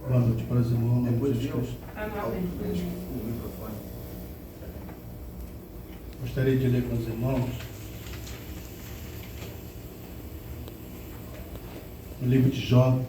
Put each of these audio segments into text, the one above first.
Boa noite para os irmãos. Depois de eu. Amém. O microfone. Gostaria de ler com os irmãos o livro de Jó.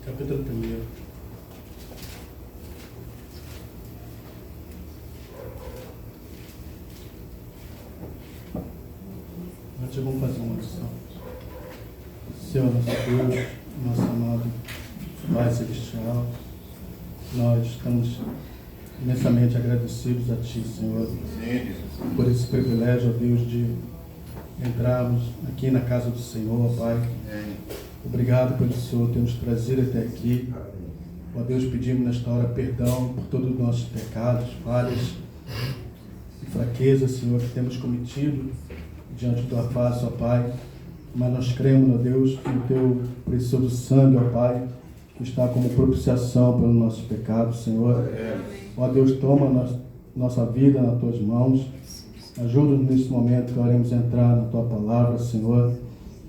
Capítulo 1. Antes vamos fazer uma oração. Senhor, nosso Deus, nosso amado Pai Celestial, nós estamos imensamente agradecidos a Ti, Senhor, por esse privilégio, ó Deus, de entrarmos aqui na casa do Senhor, ó Pai. Obrigado pelo Senhor ter nos trazido até aqui. Ó Deus, pedimos nesta hora perdão por todos os nossos pecados, falhas e fraquezas, Senhor, que temos cometido diante da tua face, ó Pai. Mas nós cremos, ó Deus, no teu precioso sangue, ó Pai, que está como propiciação pelo nosso pecado, Senhor. Ó Deus, toma nossa vida nas tuas mãos. Ajuda-nos nesse momento que oremos entrar na tua palavra, Senhor.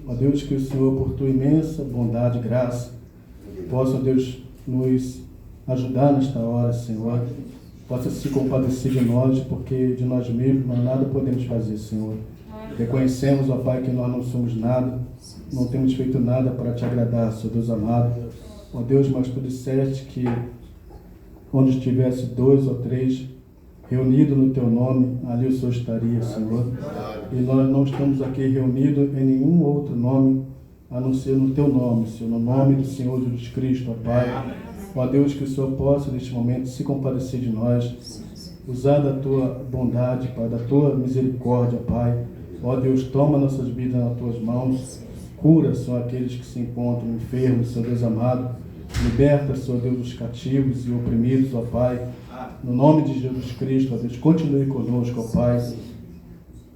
Ó Deus, que o Senhor, por tua imensa bondade e graça, possa, ó Deus, nos ajudar nesta hora, Senhor. Possa se compadecer de nós, porque de nós mesmos nós nada podemos fazer, Senhor. Reconhecemos, ó Pai, que nós não somos nada, não temos feito nada para te agradar, Senhor Deus amado. Ó Deus, mas tu disseste que onde estivesse 2 ou 3 reunidos no teu nome, ali o Senhor estaria, Senhor. E nós não estamos aqui reunidos em nenhum outro nome, a não ser no teu nome, Senhor, no nome do Senhor Jesus Cristo, ó Pai. Ó Deus, que o Senhor possa, neste momento, se compadecer de nós, usar da tua bondade, Pai, da tua misericórdia, Pai. Ó Deus, toma nossas vidas nas tuas mãos, cura, Senhor, aqueles que se encontram enfermos, Senhor Deus amado. Liberta, Senhor Deus, os cativos e oprimidos, ó Pai. No nome de Jesus Cristo, ó Deus, continue conosco, ó Pai.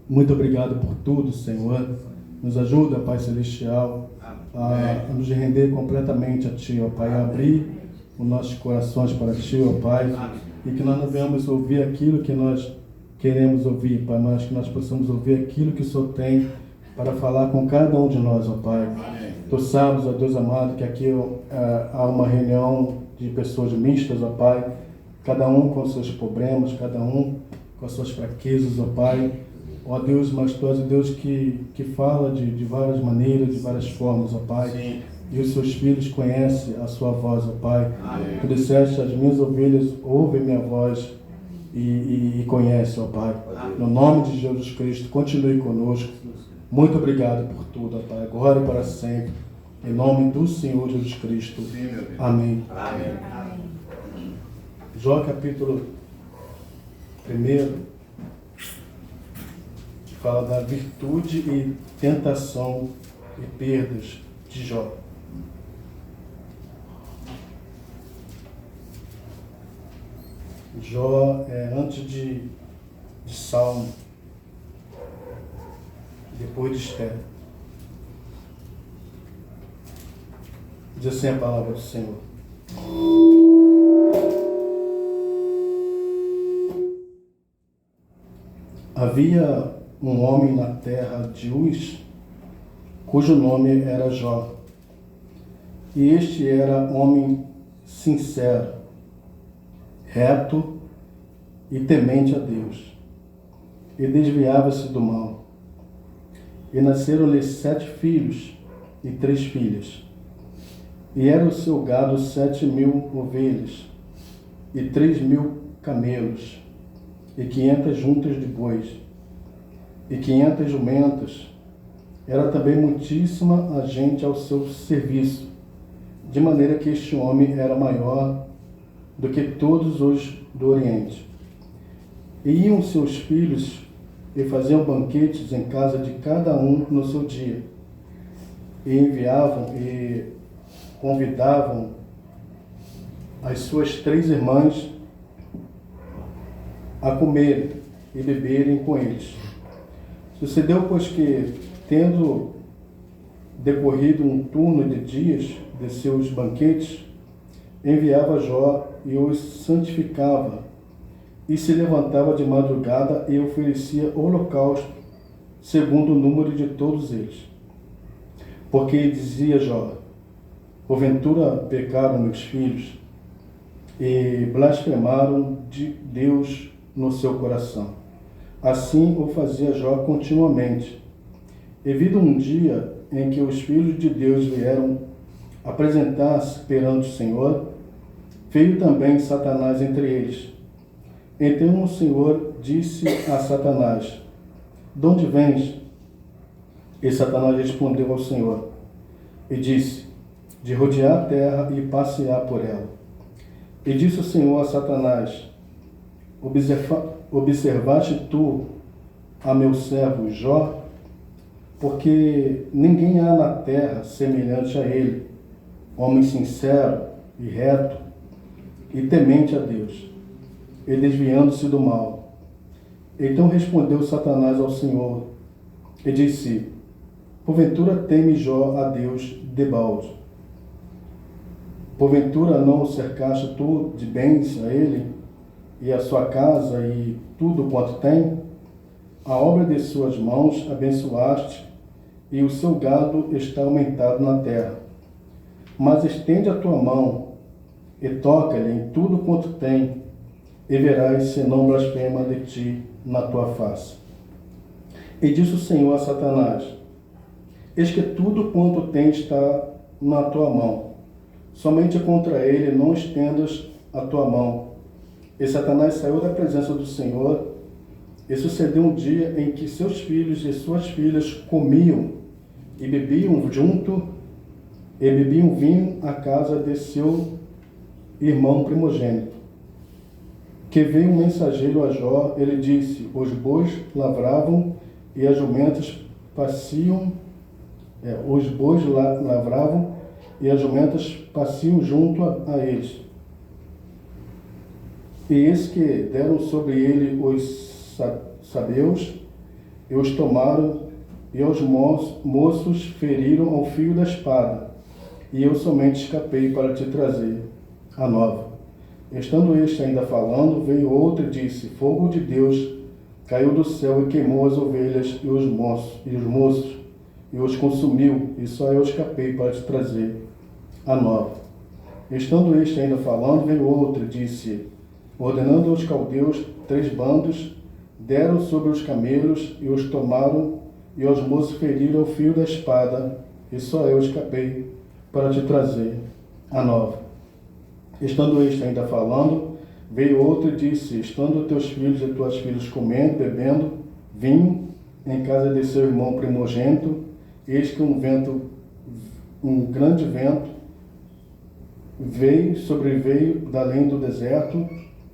Muito obrigado por tudo, Senhor. Nos ajuda, Pai Celestial, a nos render completamente a Ti, ó Pai. A abrir os nossos corações para Ti, ó Pai. E que nós não venhamos ouvir aquilo que nós queremos ouvir, Pai, mas que nós possamos ouvir aquilo que o Senhor tem para falar com cada um de nós, ó Pai. Tu sabes, ó Deus amado, que aqui há uma reunião de pessoas mistas, ó Pai, cada um com seus problemas, cada um com as suas fraquezas, ó Pai. Ó Deus, mas Tu és o Deus que fala de várias maneiras, de várias formas, ó Pai. Sim. E os seus filhos conhecem a sua voz, ó Pai. Amém. Tu disseste, as minhas ovelhas ouvem minha voz e conhecem, ó Pai. Amém. No nome de Jesus Cristo, continue conosco. Muito obrigado por tudo, ó Pai, agora e para sempre. Em nome do Senhor Jesus Cristo. Sim, amém. Amém. Amém. Jó capítulo 1 fala da virtude e tentação e perdas de Jó. Jó é antes de Salmo, depois de Esther. Diz assim a palavra do Senhor. Havia um homem na terra de Uz, cujo nome era Jó. E este era homem sincero, reto e temente a Deus, e desviava-se do mal. E nasceram-lhe 7 filhos e 3 filhas. E era o seu gado 7.000 ovelhas, e 3.000 camelos, e 500 juntas de bois. e 500 jumentas. Era também muitíssima a gente ao seu serviço, de maneira que este homem era maior do que todos os do Oriente. E iam seus filhos e faziam banquetes em casa de cada um no seu dia, e enviavam e convidavam as suas 3 irmãs a comerem e beberem com eles. Sucedeu, pois, que, tendo decorrido um turno de dias de seus banquetes, enviava Jó e os santificava, e se levantava de madrugada e oferecia holocausto, segundo o número de todos eles. Porque dizia Jó: porventura pecaram meus filhos, e blasfemaram de Deus no seu coração. Assim o fazia Jó continuamente. E vindo um dia em que os filhos de Deus vieram apresentar-se perante o Senhor, veio também Satanás entre eles. Então o Senhor disse a Satanás: de onde vens? E Satanás respondeu ao Senhor e disse: de rodear a terra e passear por ela. E disse o Senhor a Satanás: observaste tu a meu servo Jó? Porque ninguém há na terra semelhante a ele, homem sincero e reto e temente a Deus, e desviando-se do mal. Então respondeu Satanás ao Senhor e disse: porventura teme Jó a Deus debalde? Porventura não o cercaste tu de bens a ele, e a sua casa, e tudo quanto tem? A obra de suas mãos abençoaste, e o seu gado está aumentado na terra. Mas estende a tua mão, e toca-lhe em tudo quanto tem, e verás se não blasfema de ti na tua face. E disse o Senhor a Satanás: eis que tudo quanto tens está na tua mão, somente contra ele não estendas a tua mão. E Satanás saiu da presença do Senhor, e sucedeu um dia em que seus filhos e suas filhas comiam e bebiam junto, e bebiam vinho à casa de seu irmão primogênito. Que veio um mensageiro a Jó, ele disse: os bois lavravam e as jumentas paciam, os bois lavravam e as jumentas paciam junto a eles. E eis que deram sobre ele os sabeus, e os tomaram, e os moços feriram ao fio da espada, e eu somente escapei para te trazer a nova. Estando este ainda falando, veio outro e disse: fogo de Deus caiu do céu e queimou as ovelhas e os moços, e os consumiu, e só eu escapei para te trazer a nova. Estando este ainda falando, veio outro e disse: ordenando aos caldeus 3 bandos, deram sobre os camelos e os tomaram, e os moços feriram ao fio da espada, e só eu escapei para te trazer a nova. Estando este ainda falando, veio outro e disse: estando teus filhos e tuas filhas comendo, bebendo vinho em casa de seu irmão primogênito, eis que um grande vento sobreveio da além do deserto,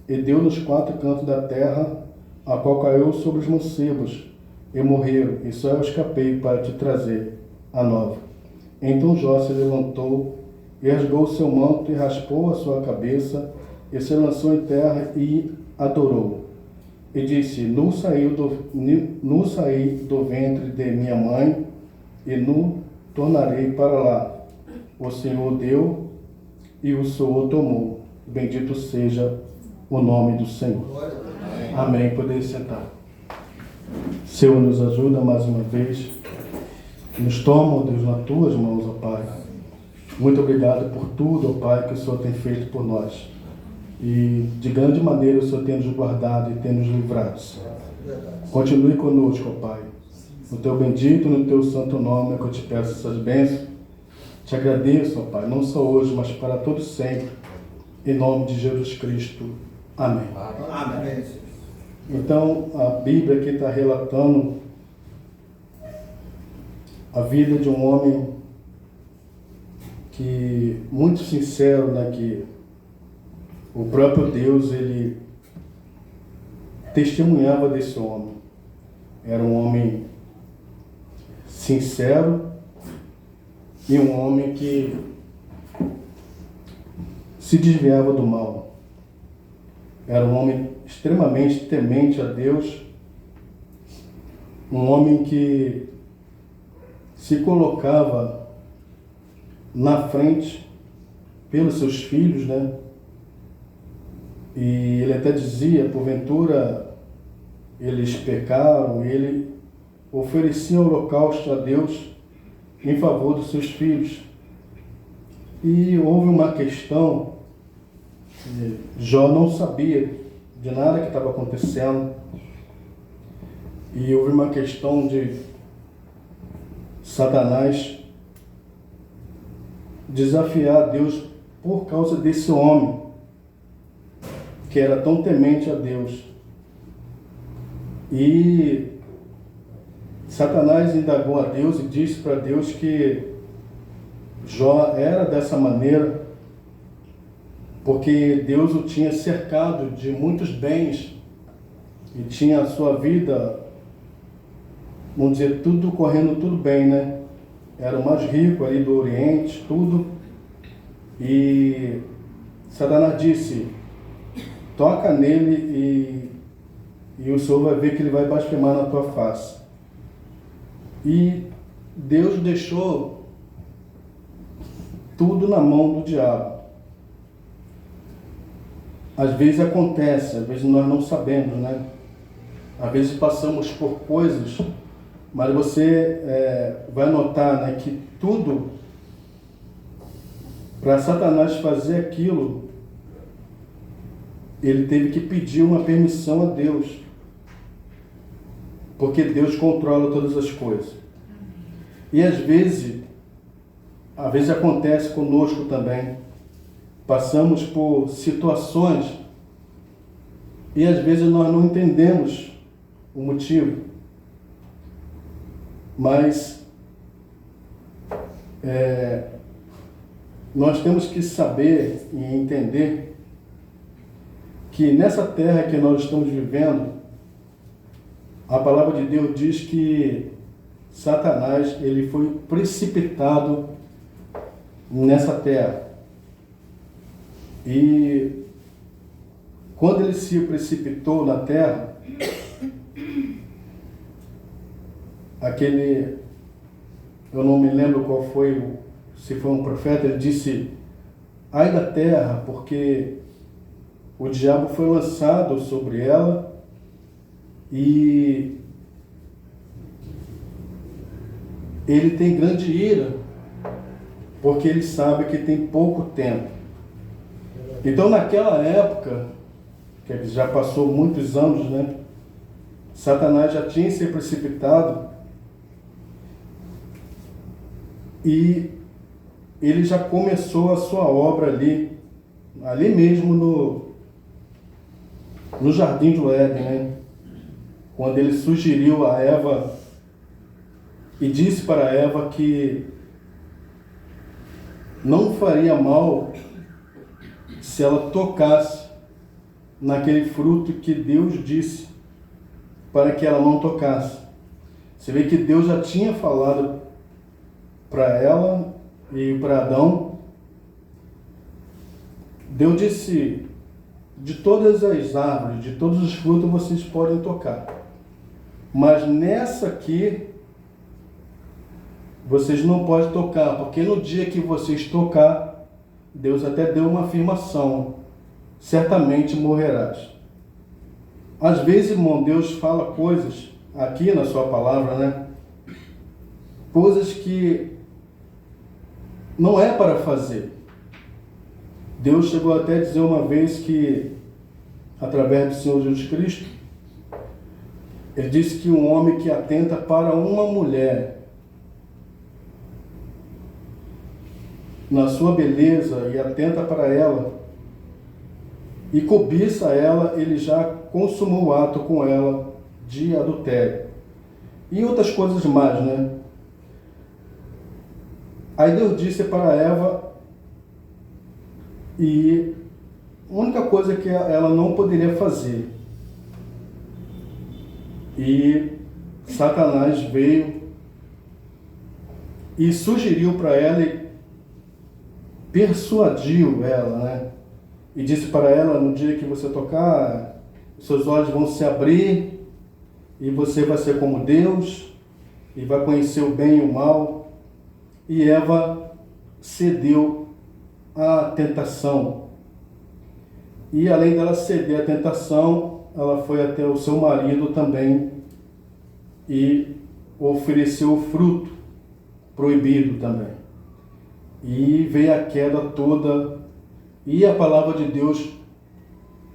e deu nos 4 cantos da terra, a qual caiu sobre os mancebos, e morreram, e só eu escapei para te trazer a nova. Então Jó se levantou, e rasgou o seu manto, e raspou a sua cabeça, e se lançou em terra, e adorou. E disse: nu saí do ventre de minha mãe, e nu tornarei para lá. O Senhor deu, e o Senhor tomou. Bendito seja o nome do Senhor. Amém. Poder sentar. Senhor, nos ajuda mais uma vez. Nos toma, ó Deus, nas tuas mãos, ó Pai. Muito obrigado por tudo, ó Pai, que o Senhor tem feito por nós. E de grande maneira o Senhor tem nos guardado e tem nos livrado. Continue conosco, ó Pai. No teu bendito, no teu santo nome é que eu te peço essas bênçãos. Te agradeço, ó Pai, não só hoje, mas para todo sempre. Em nome de Jesus Cristo. Amém. Amém. Então, a Bíblia aqui está relatando a vida de um homem que muito sincero, né, que o próprio Deus, ele testemunhava desse homem. Era um homem sincero e um homem que se desviava do mal. Era um homem extremamente temente a Deus, um homem que se colocava na frente pelos seus filhos, né? E ele até dizia, porventura eles pecaram, ele oferecia holocausto a Deus em favor dos seus filhos. E houve uma questão, Jó não sabia de nada que estava acontecendo, e houve uma questão de Satanás desafiar a Deus por causa desse homem que era tão temente a Deus. E Satanás indagou a Deus e disse para Deus que Jó era dessa maneira porque Deus o tinha cercado de muitos bens e tinha a sua vida, vamos dizer, tudo correndo tudo bem, né? Era o mais rico ali do Oriente, tudo. E Satanás disse, toca nele e o Senhor vai ver que ele vai blasfemar na tua face. E Deus deixou tudo na mão do diabo. Às vezes acontece, às vezes nós não sabemos, né? Às vezes passamos por coisas, mas você vai notar, né, que tudo, para Satanás fazer aquilo, ele teve que pedir uma permissão a Deus, porque Deus controla todas as coisas. E às vezes acontece conosco também. Passamos por situações e às vezes nós não entendemos o motivo. Mas nós temos que saber e entender que nessa terra que nós estamos vivendo, a palavra de Deus diz que Satanás, ele foi precipitado nessa terra. E quando ele se precipitou na terra, eu não me lembro qual foi, se foi um profeta, ele disse, ai da terra, porque o diabo foi lançado sobre ela e ele tem grande ira, porque ele sabe que tem pouco tempo. Então, naquela época, que já passou muitos anos, né? Satanás já tinha se precipitado e ele já começou a sua obra ali mesmo no Jardim do Éden, né? Quando ele sugeriu a Eva e disse para Eva que não faria mal se ela tocasse naquele fruto que Deus disse para que ela não tocasse. Você vê que Deus já tinha falado para ela e para Adão. Deus disse, de todas as árvores, de todos os frutos vocês podem tocar, mas nessa aqui vocês não podem tocar, porque no dia que vocês tocar, Deus até deu uma afirmação, certamente morrerás. Às vezes, irmão, Deus fala coisas aqui na sua palavra, né? Coisas que não é para fazer. Deus chegou até a dizer uma vez que, através do Senhor Jesus Cristo, ele disse que um homem que atenta para uma mulher na sua beleza e atenta para ela e cobiça ela, ele já consumou o ato com ela de adultério. E outras coisas mais, né? Aí Deus disse para Eva, e a única coisa que ela não poderia fazer. E Satanás veio e sugeriu para ela e persuadiu ela, né? E disse para ela, no dia que você tocar, seus olhos vão se abrir e você vai ser como Deus e vai conhecer o bem e o mal. E Eva cedeu à tentação. E além dela ceder à tentação, ela foi até o seu marido também e ofereceu o fruto proibido também. E veio a queda toda e a palavra de Deus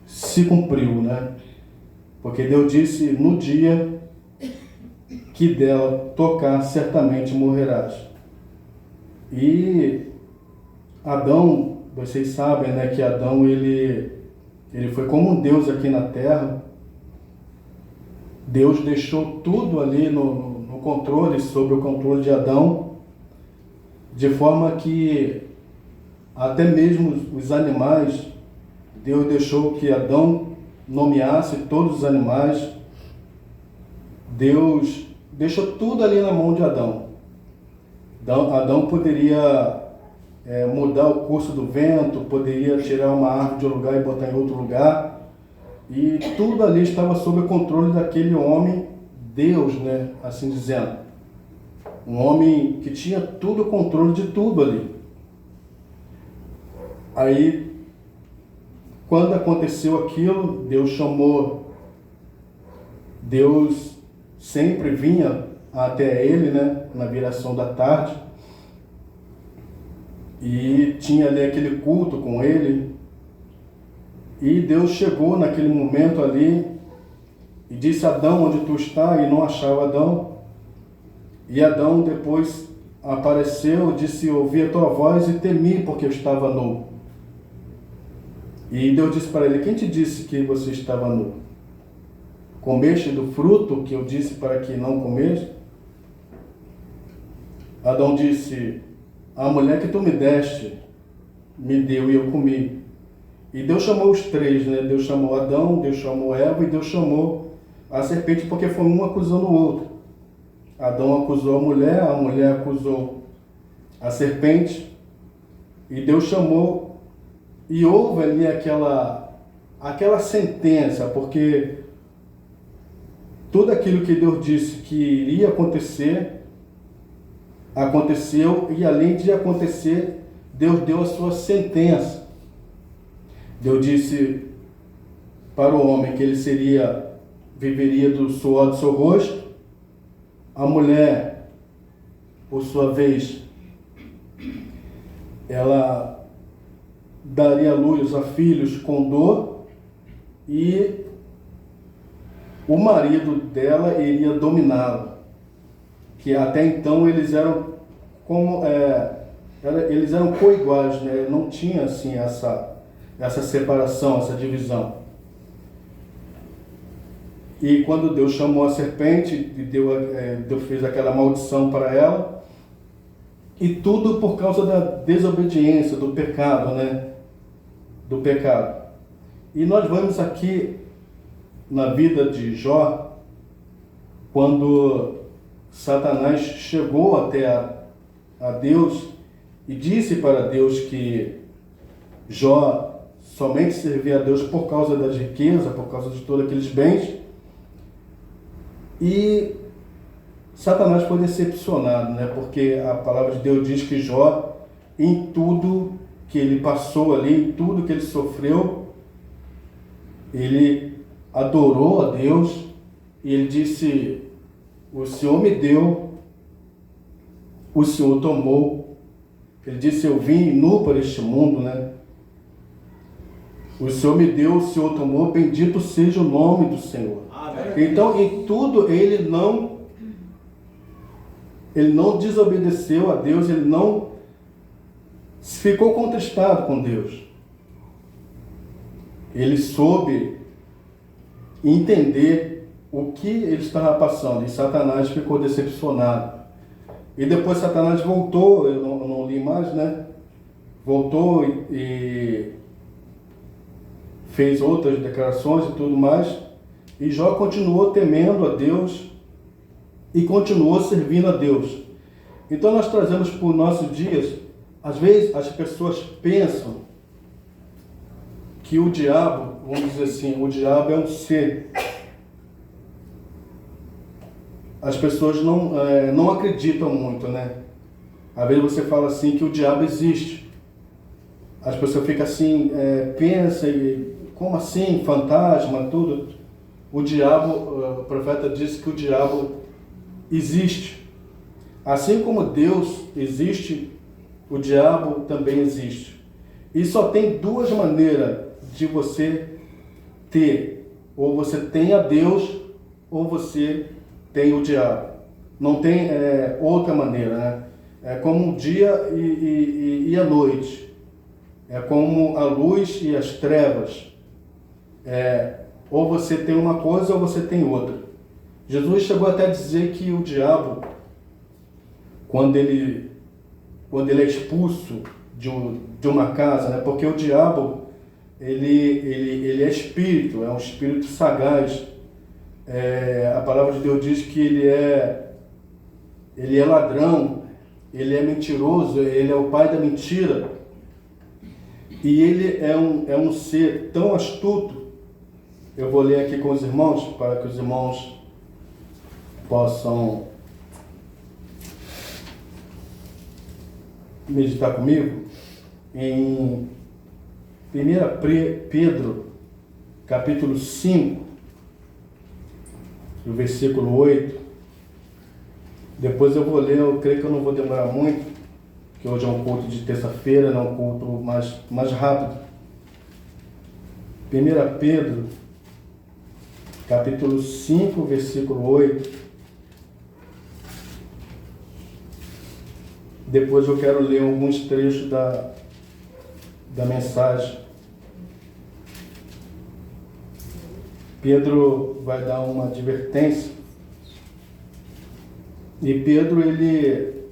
se cumpriu, né? Porque Deus disse, no dia que dela tocar, certamente morrerás. E Adão, vocês sabem, né, que Adão, ele foi como um Deus aqui na terra. Deus deixou tudo ali no controle, sob o controle de Adão, de forma que até mesmo os animais, Deus deixou que Adão nomeasse todos os animais. Deus deixou tudo ali na mão de Adão. Adão poderia mudar o curso do vento, poderia tirar uma árvore de um lugar e botar em outro lugar. E tudo ali estava sob o controle daquele homem, Deus, né? Assim dizendo. Um homem que tinha tudo o controle de tudo ali. Aí, quando aconteceu aquilo, Deus sempre vinha até ele, né? Na viração da tarde. E tinha ali aquele culto com ele. E Deus chegou naquele momento ali e disse, Adão, onde tu está? E não achava Adão. E Adão depois apareceu, disse, ouvi a tua voz e temi porque eu estava nu. E Deus disse para ele, quem te disse que você estava nu? Comeste do fruto que eu disse para que não comeste? Adão disse, a mulher que tu me deste, me deu e eu comi. E Deus chamou os três, né? Deus chamou Adão, Deus chamou Eva e Deus chamou a serpente, porque foi um acusando o outro. Adão acusou a mulher acusou a serpente, e Deus chamou, e houve ali aquela sentença, porque tudo aquilo que Deus disse que iria acontecer, aconteceu, e além de acontecer, Deus deu a sua sentença. Deus disse para o homem que ele viveria do suor do seu rosto. A mulher, por sua vez, ela daria luz a filhos com dor, e o marido dela iria dominá-la, que até então eles eram como eles eram coiguais, né? Não tinha assim essa separação, essa divisão. E quando Deus chamou a serpente, Deus fez aquela maldição para ela, e tudo por causa da desobediência, do pecado, né? Do pecado. E nós vamos aqui na vida de Jó, quando Satanás chegou até a Deus e disse para Deus que Jó somente servia a Deus por causa das riquezas, por causa de todos aqueles bens. E Satanás foi decepcionado, né? Porque a palavra de Deus diz que Jó, em tudo que ele passou ali, em tudo que ele sofreu, ele adorou a Deus, e ele disse, o Senhor me deu, o Senhor tomou. Ele disse, eu vim nu para este mundo, né? O Senhor me deu, o Senhor tomou, bendito seja o nome do Senhor. Amém. Então, em tudo, ele não desobedeceu a Deus, ele não ficou contristado com Deus. Ele soube entender o que ele estava passando, e Satanás ficou decepcionado. E depois Satanás voltou, não li mais, né? Voltou e fez outras declarações e tudo mais. E Jó continuou temendo a Deus e continuou servindo a Deus. Então nós trazemos para os nossos dias, às vezes as pessoas pensam que o diabo, vamos dizer assim, o diabo é um ser. As pessoas não acreditam muito, né? Às vezes você fala assim que o diabo existe. As pessoas ficam assim, pensam, como assim, fantasma, tudo. O diabo, o profeta disse que o diabo existe. Assim como Deus existe, o diabo também existe. E só tem duas maneiras de você ter. Ou você tem a Deus, ou você tem o diabo. Não tem outra maneira, né? É como o dia e a noite. É como a luz e as trevas. Ou você tem uma coisa ou você tem outra. Jesus chegou até a dizer que o diabo, quando ele é expulso de uma casa, né? Porque o diabo, ele é espírito, é um espírito sagaz. A palavra de Deus diz que ele é ladrão, ele é mentiroso, ele é o pai da mentira. E ele é um ser tão astuto. Eu vou ler aqui com os irmãos, para que os irmãos possam meditar comigo. Em 1 Pedro, capítulo 5, no versículo 8. Depois eu vou ler, eu creio que eu não vou demorar muito, que hoje é um culto de terça-feira, não é um culto mais rápido. 1 Pedro, capítulo 5, versículo 8. Depois eu quero ler alguns trechos da mensagem. Pedro vai dar uma advertência. E Pedro, ele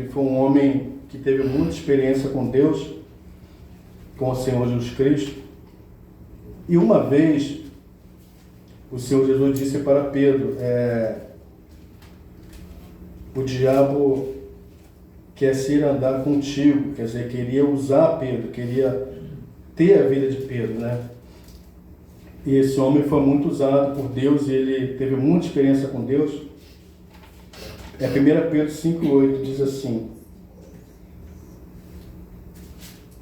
foi um homem que teve muita experiência com Deus, com o Senhor Jesus Cristo. E uma vez, o Senhor Jesus disse para Pedro, o diabo quer se ir andar contigo, quer dizer, queria usar Pedro, queria ter a vida de Pedro, né? E esse homem foi muito usado por Deus e ele teve muita experiência com Deus. 1 Pedro 5,8 diz assim,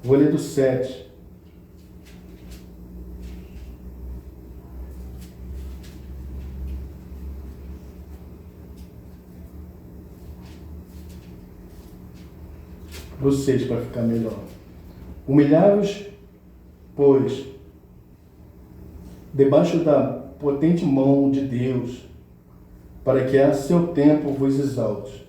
vou ler do 7. Do 6 para ficar melhor. Humilhai-vos, pois, debaixo da potente mão de Deus, para que a seu tempo vos exalte,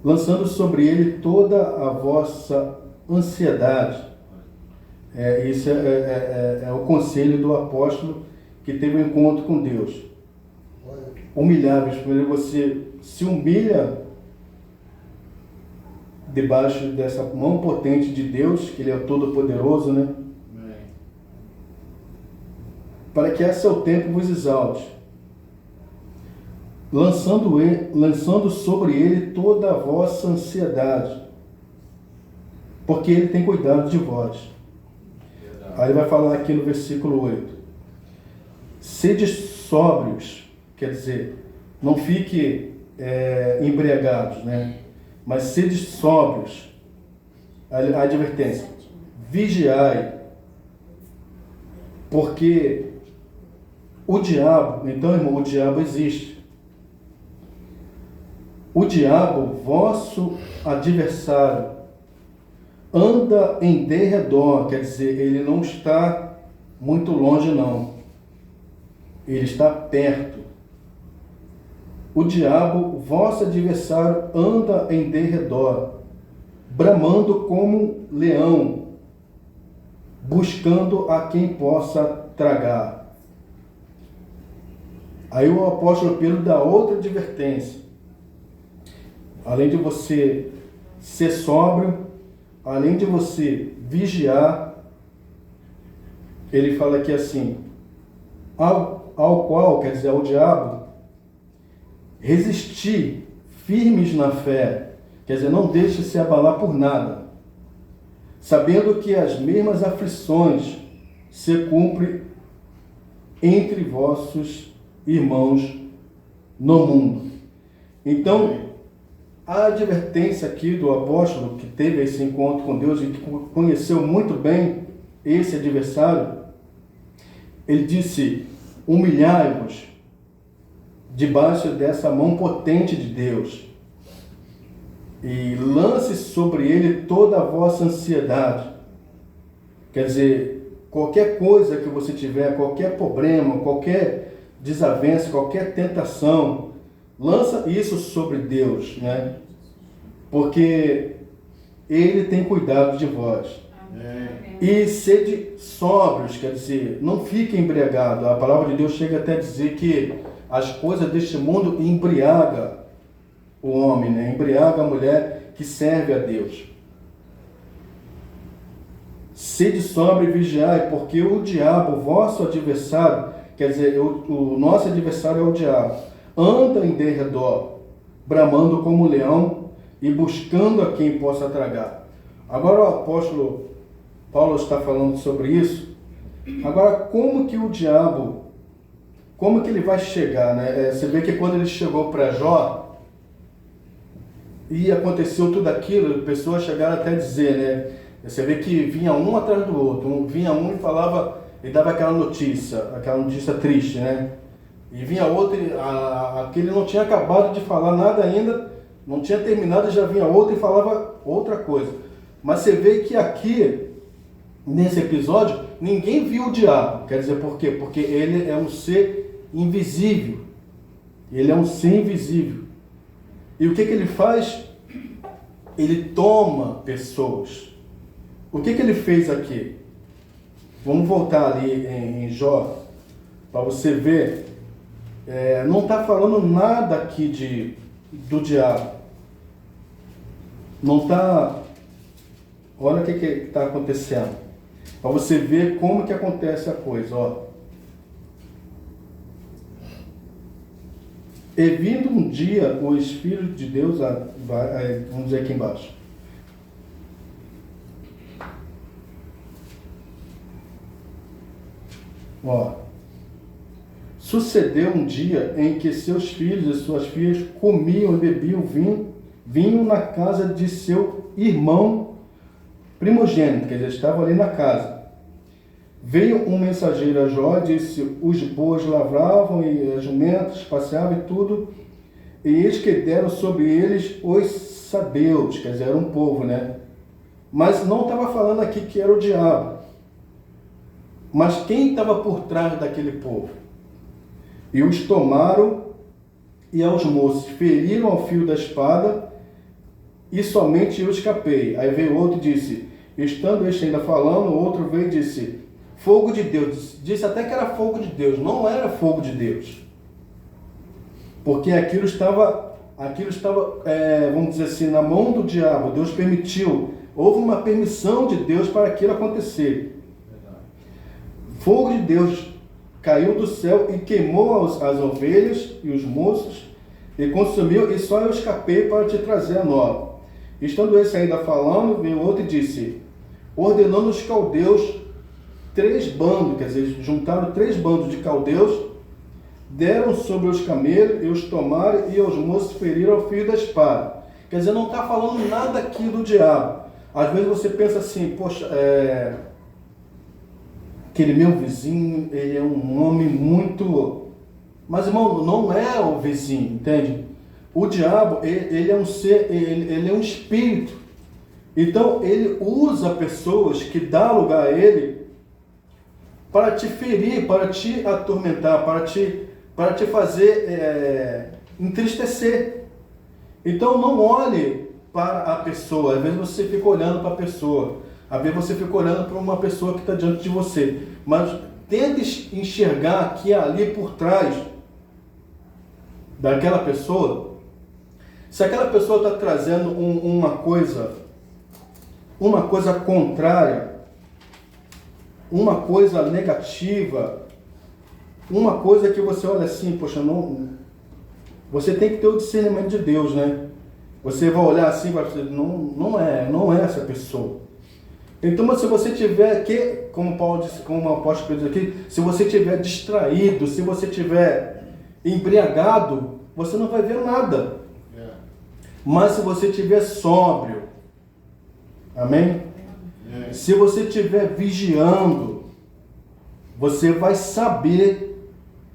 lançando sobre ele toda a vossa ansiedade. Isso é o conselho do apóstolo que teve um encontro com Deus. Humilhar-vos, primeiro você se humilha debaixo dessa mão potente de Deus, que Ele é o Todo-Poderoso, né? Para que a seu tempo vos exalte, lançando sobre ele toda a vossa ansiedade, porque ele tem cuidado de vós. Aí ele vai falar aqui no versículo 8. Sede sóbrios, quer dizer, não fique embriagados, né? Mas sede sóbrios. A advertência. Vigiai, porque o diabo, então irmão, o diabo existe. O diabo, vosso adversário, anda em derredor, quer dizer, ele não está muito longe não. Ele está perto. O diabo, vosso adversário, anda em derredor, bramando como leão, buscando a quem possa tragar. Aí o apóstolo Pedro dá outra advertência. Além de você ser sóbrio, além de você vigiar, ele fala aqui assim, ao qual, quer dizer, ao diabo, resistir firmes na fé, quer dizer, não deixe se abalar por nada, sabendo que as mesmas aflições se cumprem entre vossos irmãos no mundo. Então, a advertência aqui do apóstolo, que teve esse encontro com Deus e que conheceu muito bem esse adversário, ele disse, humilhai-vos debaixo dessa mão potente de Deus e lance sobre ele toda a vossa ansiedade. Quer dizer, qualquer coisa que você tiver, qualquer problema, qualquer desavença, qualquer tentação, lança isso sobre Deus, né? Porque Ele tem cuidado de vós. E sede sóbrios, quer dizer, não fique embriagado. A palavra de Deus chega até a dizer que as coisas deste mundo embriaga o homem, né? Embriaga a mulher que serve a Deus. Sede sóbrio e vigiai, porque o diabo, vosso adversário, quer dizer, o nosso adversário é o diabo, anda em derredor, bramando como leão e buscando a quem possa tragar. Agora o apóstolo Paulo está falando sobre isso. Agora, como que o diabo, como que ele vai chegar, né? Você vê que quando ele chegou para Jó, e aconteceu tudo aquilo, pessoas chegaram até a dizer, né? Você vê que vinha um atrás do outro, vinha um e falava, e dava aquela notícia triste, né? E vinha outro, aquele não tinha acabado de falar nada ainda, não tinha terminado, já vinha outro e falava outra coisa. Mas você vê que aqui, nesse episódio, ninguém viu o diabo. Quer dizer, por quê? Porque ele é um ser invisível. Ele é um ser invisível. E o que ele faz? Ele toma pessoas. O que ele fez aqui? Vamos voltar ali em Jó, para você ver. Não está falando nada aqui do diabo. Não está... Olha o que está acontecendo. Para você ver como que acontece a coisa. Ó. E vindo um dia o Espírito de Deus, vamos dizer aqui embaixo. Ó. Sucedeu um dia em que seus filhos e suas filhas comiam e bebiam vinho na casa de seu irmão primogênito, que eles estavam ali na casa. Veio um mensageiro a Jó, disse, os bois lavravam e as jumentas passeavam e tudo, e eis que deram sobre eles os sabeus, quer dizer, era um povo, né? Mas não estava falando aqui que era o diabo. Mas quem estava por trás daquele povo? E os tomaram e aos moços feriram ao fio da espada e somente eu escapei. Aí veio outro e disse, estando este ainda falando, o outro veio e disse, fogo de Deus. Disse até que era fogo de Deus, não era fogo de Deus. Porque aquilo estava, vamos dizer assim, na mão do diabo. Deus permitiu, houve uma permissão de Deus para aquilo acontecer. Fogo de Deus caiu do céu e queimou as ovelhas e os moços e consumiu, e só eu escapei para te trazer a nova. Estando esse ainda falando, veio outro e disse, ordenando os caldeus 3 bandos, quer dizer, juntaram 3 bandos de caldeus, deram sobre os camelos e os tomaram e os moços feriram ao fio da espada. Quer dizer, não está falando nada aqui do diabo. Às vezes você pensa assim, poxa, aquele meu vizinho, ele é um homem muito... Mas, irmão, não é o vizinho, entende? O diabo, ele é um ser, ele é um espírito. Então, ele usa pessoas que dão lugar a ele para te ferir, para te atormentar, para te fazer entristecer. Então, não olhe para a pessoa. Às vezes você fica olhando para a pessoa. Às vezes você fica olhando para uma pessoa que está diante de você. Mas tente enxergar que ali por trás daquela pessoa, Se aquela pessoa está trazendo uma coisa contrária, uma coisa negativa, uma coisa que você olha assim, poxa, não, você tem que ter o discernimento de Deus, né? Você vai olhar assim e vai dizer, não é essa pessoa. Então, se você tiver, como Paulo disse, como o apóstolo diz aqui, se você tiver distraído, se você tiver embriagado, você não vai ver nada. Mas se você tiver sóbrio, amém? Se você estiver vigiando, você vai saber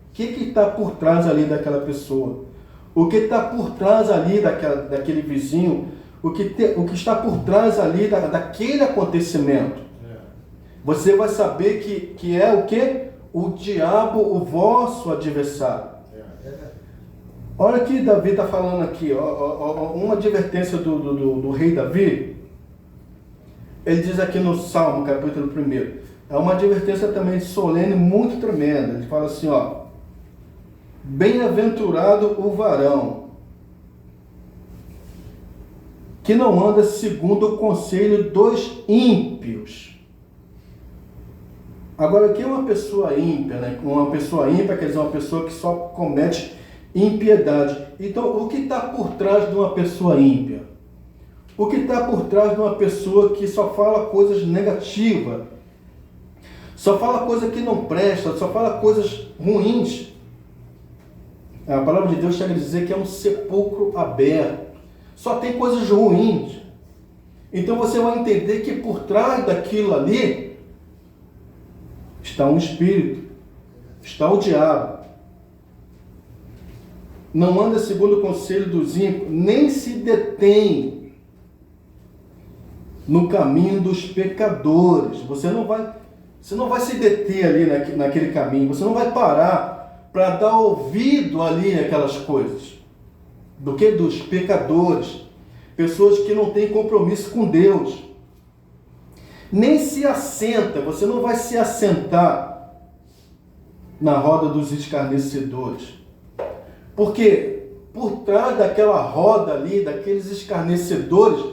o que está por trás ali daquela pessoa. O que está por trás ali daquele vizinho, o que está por trás ali daquele acontecimento. Você vai saber que é o quê? O diabo, o vosso adversário. Olha o que Davi está falando aqui, uma advertência do rei Davi. Ele diz aqui no Salmo, capítulo 1, é uma advertência também solene, muito tremenda. Ele fala assim, bem-aventurado o varão que não anda segundo o conselho dos ímpios. Agora, o que é uma pessoa ímpia, né? Uma pessoa ímpia quer dizer uma pessoa que só comete impiedade. Então, o que está por trás de uma pessoa ímpia? O que está por trás de uma pessoa que só fala coisas negativas, só fala coisa que não presta, só fala coisas ruins? A palavra de Deus chega a dizer que é um sepulcro aberto. Só tem coisas ruins. Então você vai entender que por trás daquilo ali está um espírito, está o diabo. Não anda segundo o conselho dos ímpios, nem se detém no caminho dos pecadores. Você não vai se deter ali naquele caminho. Você não vai parar para dar ouvido ali àquelas coisas. Do que? Dos pecadores. Pessoas que não têm compromisso com Deus. Nem se assenta. Você não vai se assentar na roda dos escarnecedores. Porque por trás daquela roda ali, daqueles escarnecedores,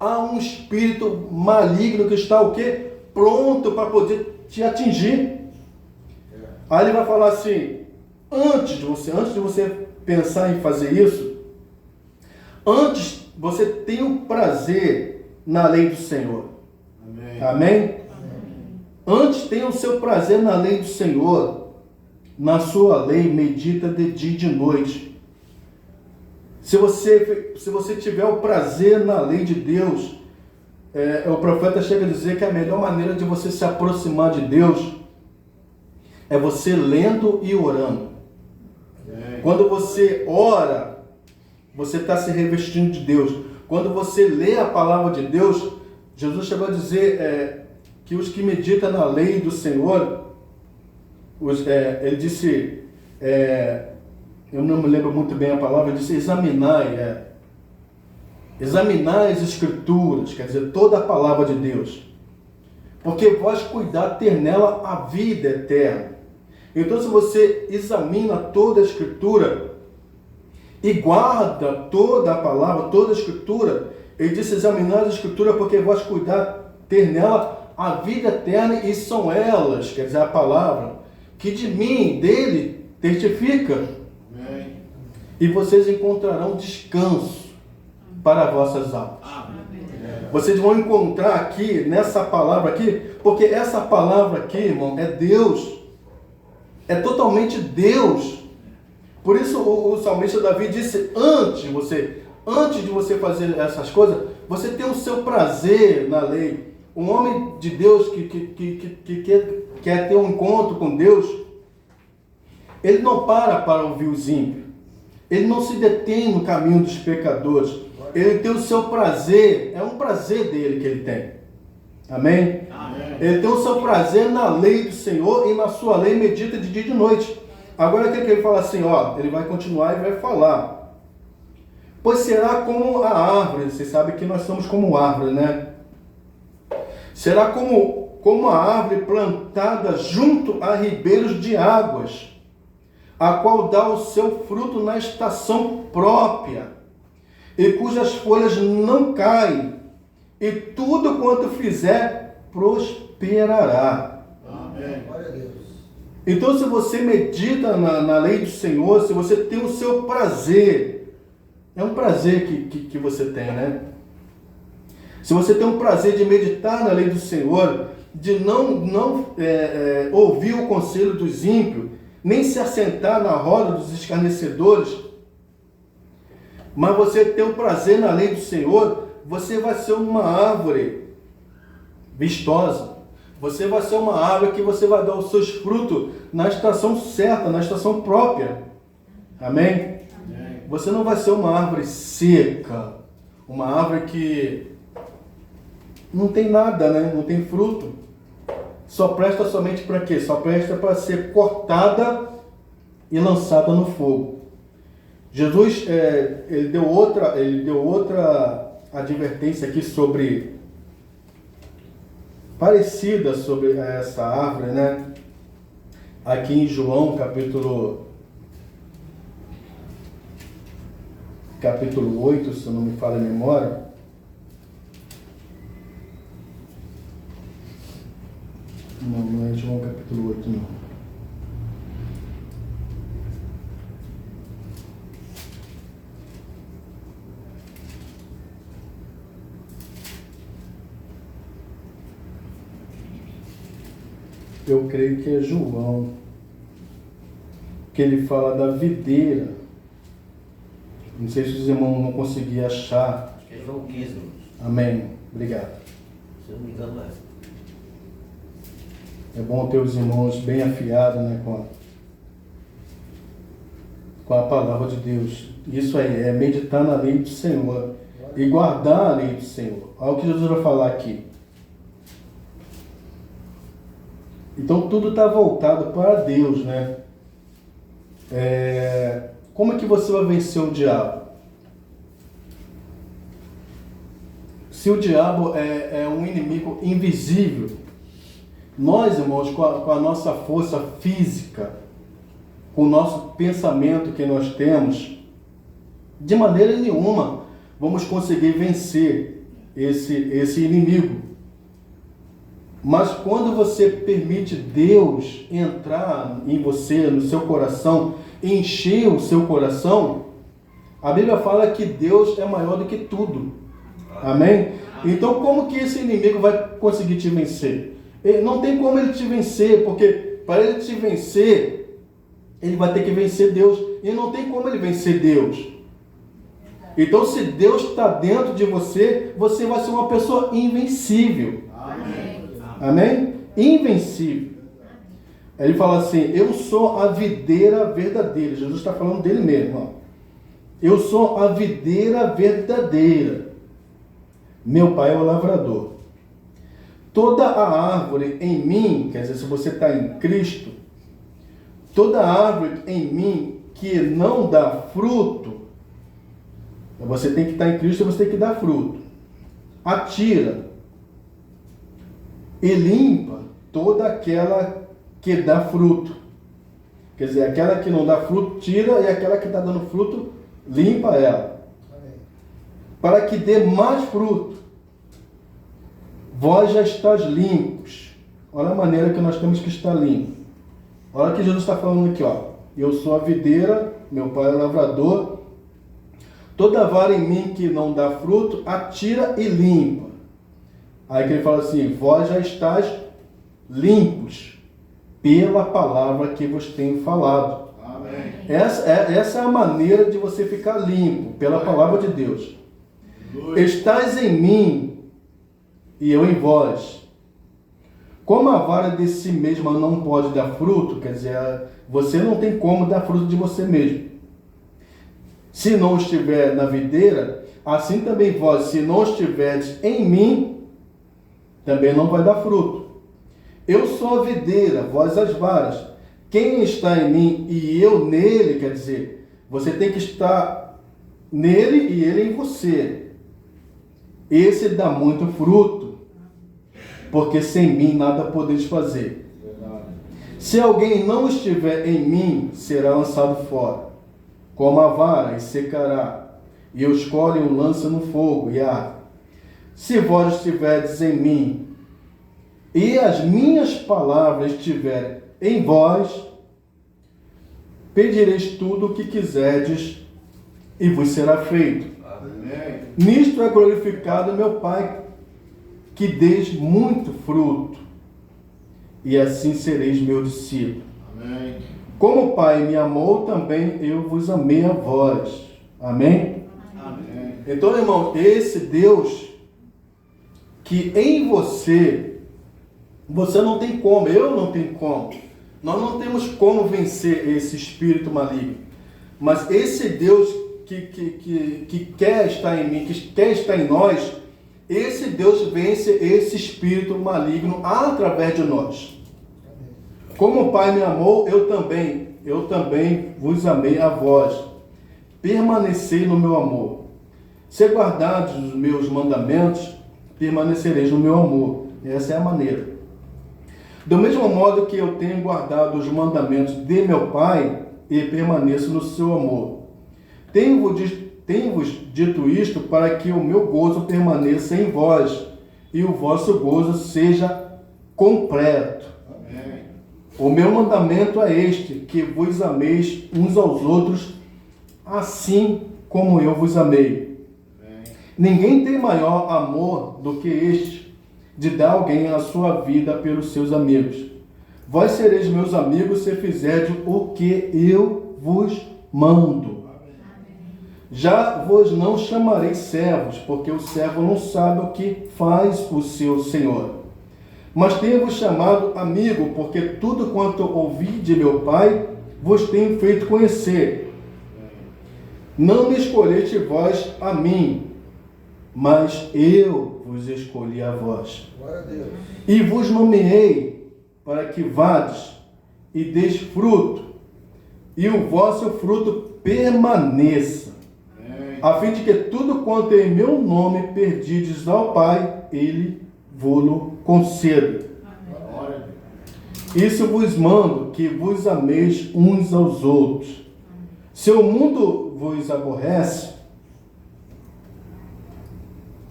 há um espírito maligno que está o quê? Pronto para poder te atingir. Aí ele vai falar assim, antes de você pensar em fazer isso, antes você tem o prazer na lei do Senhor. Amém? Amém? Antes tenha o seu prazer na lei do Senhor. Na sua lei medita de dia e de noite. Se você tiver o prazer na lei de Deus, o profeta chega a dizer que a melhor maneira de você se aproximar de Deus é você lendo e orando. Quando você ora, você está se revestindo de Deus. Quando você lê a palavra de Deus, Jesus chegou a dizer que os que meditam na lei do Senhor, ele disse, eu não me lembro muito bem a palavra, ele disse examinar as Escrituras, quer dizer, toda a palavra de Deus, porque vós cuidar ter nela a vida eterna. Então, se você examina toda a Escritura e guarda toda a palavra, toda a Escritura, ele disse examinar as Escrituras porque vós cuidar ter nela a vida eterna, e são elas, quer dizer, a palavra, que de mim, dele, testifica. Amém. E vocês encontrarão descanso para vossas almas. Amém. Vocês vão encontrar aqui, nessa palavra aqui, porque essa palavra aqui, irmão, é Deus. É totalmente Deus. Por isso o salmista Davi disse, antes de você fazer essas coisas, você tem o seu prazer na lei. Um homem de Deus que quer ter um encontro com Deus, ele não para ouvir os ímpios. Ele não se detém no caminho dos pecadores. Ele tem o seu prazer, é um prazer dele que ele tem. Amém? Amém. Ele tem o seu prazer na lei do Senhor e na sua lei medita de dia e de noite. Agora aquele que ele fala assim, ele vai continuar e vai falar. Pois será como a árvore, você sabe que nós somos como árvore, né? Será como a árvore plantada junto a ribeiros de águas, a qual dá o seu fruto na estação própria, e cujas folhas não caem, e tudo quanto fizer prosperará. Amém. Glória a Deus. Então, se você medita na lei do Senhor, se você tem o seu prazer, é um prazer que você tem, né? Se você tem um prazer de meditar na lei do Senhor, de não ouvir o conselho dos ímpios, nem se assentar na roda dos escarnecedores, mas você tem o prazer na lei do Senhor, você vai ser uma árvore vistosa. Você vai ser uma árvore que você vai dar os seus frutos na estação certa, na estação própria. Amém? Amém. Você não vai ser uma árvore seca, uma árvore que não tem nada, né? Não tem fruto. Só presta somente para quê? Só presta para ser cortada e lançada no fogo. Jesus ele deu outra advertência aqui parecida sobre essa árvore, né? Aqui em João, capítulo 8, se eu não me falha a memória. Não é João capítulo 8, não. Eu creio que é João, que ele fala da videira. Não sei se os irmãos não conseguiam achar. Acho que é João 15, Amém. Obrigado. se eu não me engano é. É bom ter os irmãos bem afiados, né, com a palavra de Deus. Isso aí, é meditar na lei do Senhor e guardar a lei do Senhor. Olha o que Jesus vai falar aqui. Então tudo está voltado para Deus, né? Como é que você vai vencer o diabo? Se o diabo é um inimigo invisível, nós, irmãos, com a nossa força física, com o nosso pensamento que nós temos, de maneira nenhuma vamos conseguir vencer esse inimigo. Mas quando você permite Deus entrar em você, no seu coração, encher o seu coração, a Bíblia fala que Deus é maior do que tudo. Amém? Então como que esse inimigo vai conseguir te vencer? Não tem como ele te vencer, porque para ele te vencer, ele vai ter que vencer Deus. E não tem como ele vencer Deus. Então se Deus está dentro de você, você vai ser uma pessoa invencível. Amém. Amém? Invencível. Ele fala assim, eu sou a videira verdadeira. Jesus está falando dele mesmo. Ó. Eu sou a videira verdadeira. Meu pai é o lavrador. Toda a árvore em mim, quer dizer, se você está em Cristo, toda árvore em mim que não dá fruto, você tem que estar em Cristo e você tem que dar fruto. Atira e limpa toda aquela que dá fruto. Quer dizer, aquela que não dá fruto, tira, e aquela que está dando fruto, limpa ela. Amém. Para que dê mais fruto. Vós já estáis limpos. Olha a maneira que nós temos que estar limpos. Olha o que Jesus está falando aqui, ó. Eu sou a videira, meu pai é o lavrador. Toda vara em mim que não dá fruto, atira e limpa. Aí que ele fala assim, vós já estáis limpos pela palavra que vos tenho falado. Amém. Essa é a maneira de você ficar limpo, pela palavra de Deus. Estais em mim e eu em vós. Como a vara de si mesma não pode dar fruto, quer dizer, você não tem como dar fruto de você mesmo. Se não estiver na videira, assim também vós, se não estiverdes em mim, também não vai dar fruto. Eu sou a videira, vós as varas. Quem está em mim e eu nele, quer dizer, você tem que estar nele e ele em você. Esse dá muito fruto, porque sem mim nada podeis fazer. Verdade. Se alguém não estiver em mim, será lançado fora, como a vara, e secará. e os colhem e o lançam no fogo e ar. Se vós estiverdes em mim, e as minhas palavras estiverem em vós, pedireis tudo o que quiserdes, e vos será feito. Amém. Nisto é glorificado meu Pai, que deis muito fruto, e assim sereis meu discípulo. Amém. Como o Pai me amou, também eu vos amei a vós. Amém? Amém. Então, irmão, esse Deus que em você não tem como, eu não tenho como. Nós não temos como vencer esse espírito maligno. Mas esse Deus que quer estar em mim, que quer estar em nós, esse Deus vence esse espírito maligno através de nós. Como o Pai me amou, eu também vos amei a vós. Permanecei no meu amor. Se guardardes os meus mandamentos, permanecereis no meu amor. Essa é a maneira. Do mesmo modo que eu tenho guardado os mandamentos de meu Pai e permaneço no seu amor. Tenho-vos dito isto para que o meu gozo permaneça em vós e o vosso gozo seja completo. Amém. O meu mandamento é este, que vos ameis uns aos outros, assim como eu vos amei. Amém. Ninguém tem maior amor do que este, de dar alguém a sua vida pelos seus amigos. Vós sereis meus amigos se fizerdes o que eu vos mando. Já vos não chamarei servos, porque o servo não sabe o que faz o seu senhor. Mas tenho-vos chamado amigo, porque tudo quanto ouvi de meu Pai, vos tenho feito conhecer. Não me escolheste vós a mim, mas eu vos escolhi a vós. Glória a Deus. E vos nomeei para que vades e deis fruto, e o vosso fruto permaneça, Amém. a fim de que tudo quanto em meu nome perdides ao Pai, Ele vô-lo conceda. Glória a Deus. Isso vos mando, que vos ameis uns aos outros. Se o mundo vos aborrece,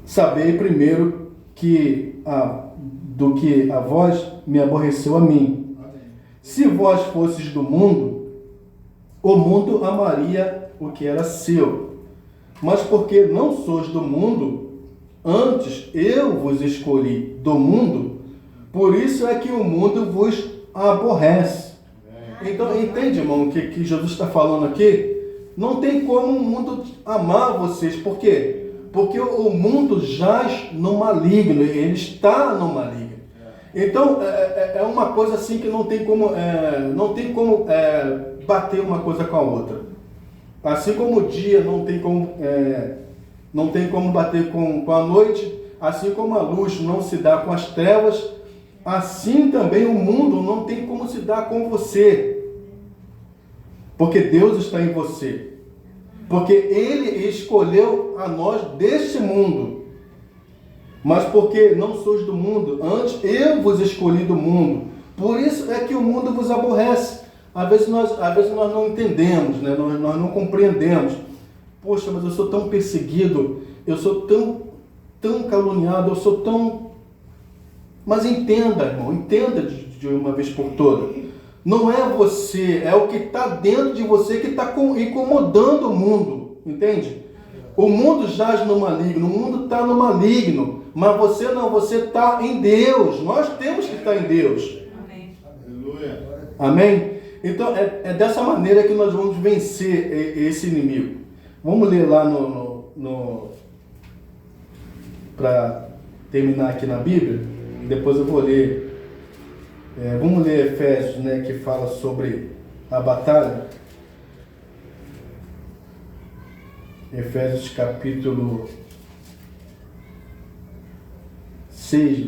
sabei primeiro do que a vós me aborreceu a mim. Amém. Se vós fosses do mundo, o mundo amaria o que era seu. Mas porque não sois do mundo, antes eu vos escolhi do mundo, por isso é que o mundo vos aborrece. Amém. Então, entende, irmão, o que Jesus está falando aqui? Não tem como o mundo amar vocês. Por quê? Porque o mundo jaz no maligno, ele está no maligno. Então, é uma coisa assim que não tem como bater uma coisa com a outra. Assim como o dia não tem como bater com a noite, assim como a luz não se dá com as trevas, assim também o mundo não tem como se dar com você. Porque Deus está em você. Porque Ele escolheu a nós deste mundo. Mas porque não sois do mundo, antes eu vos escolhi do mundo. Por isso é que o mundo vos aborrece. Às vezes nós não entendemos, né? Nós não compreendemos. Poxa, mas eu sou tão perseguido, eu sou tão caluniado, eu sou tão... Mas entenda, irmão, entenda de uma vez por todas. Não é você, é o que está dentro de você que está incomodando o mundo, entende? O mundo jaz no maligno, o mundo está no maligno, mas você não, você está em Deus. Nós temos que estar em Deus. Amém. Aleluia. Amém? Então, é dessa maneira que nós vamos vencer esse inimigo. Vamos ler lá para terminar aqui na Bíblia. Depois eu vou ler. Vamos ler Efésios, né, que fala sobre a batalha. Efésios capítulo 6, no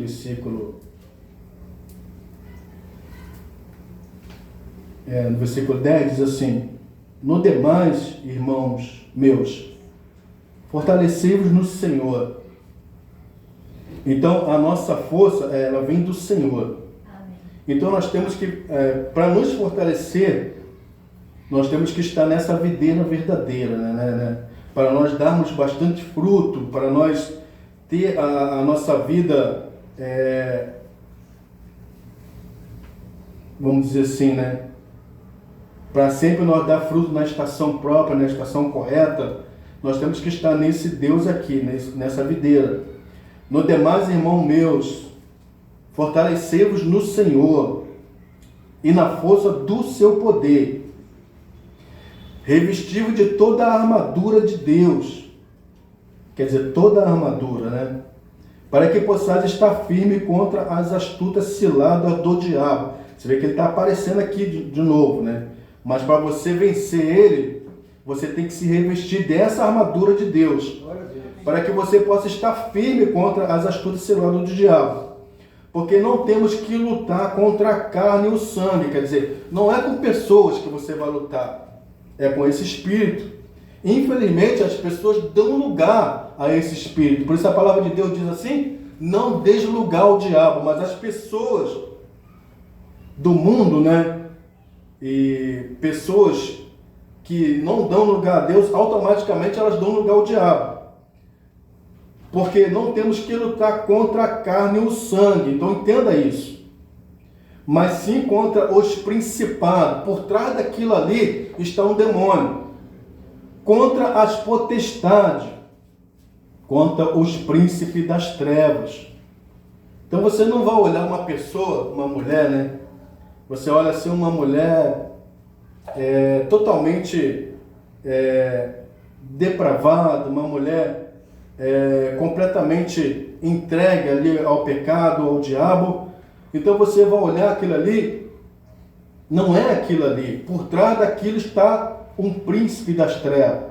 versículo 10 diz assim: no demais, irmãos meus, fortalecei-vos no Senhor. Então a nossa força, ela vem do Senhor. Então nós temos que, para nos fortalecer, nós temos que estar nessa videira verdadeira, né? para nós darmos bastante fruto, para nós ter a nossa vida, vamos dizer assim, né? Para sempre nós dar fruto na estação própria, na estação correta, nós temos que estar nesse Deus aqui, nessa videira. No demais, irmãos meus, fortalecei-vos no Senhor e na força do seu poder. Revesti-vos de toda a armadura de Deus. Quer dizer, toda a armadura, né? Para que possais estar firme contra as astutas ciladas do diabo. Você vê que ele está aparecendo aqui de novo, né? Mas para você vencer ele, você tem que se revestir dessa armadura de Deus. Para que você possa estar firme contra as astutas ciladas do diabo. Porque não temos que lutar contra a carne e o sangue. Quer dizer, não é com pessoas que você vai lutar. É com esse espírito. Infelizmente, as pessoas dão lugar a esse espírito. Por isso a palavra de Deus diz assim, não deis lugar ao diabo. Mas as pessoas do mundo, né? E pessoas que não dão lugar a Deus, automaticamente elas dão lugar ao diabo. Porque não temos que lutar contra a carne e o sangue. Então entenda isso. Mas sim contra os principados. Por trás daquilo ali está um demônio. Contra as potestades. Contra os príncipes das trevas. Então você não vai olhar uma pessoa, uma mulher, né? Você olha assim uma mulher totalmente depravada, uma mulher completamente entregue ali ao pecado, ao diabo. Então você vai olhar aquilo ali, não é aquilo ali. Por trás daquilo está um príncipe das trevas.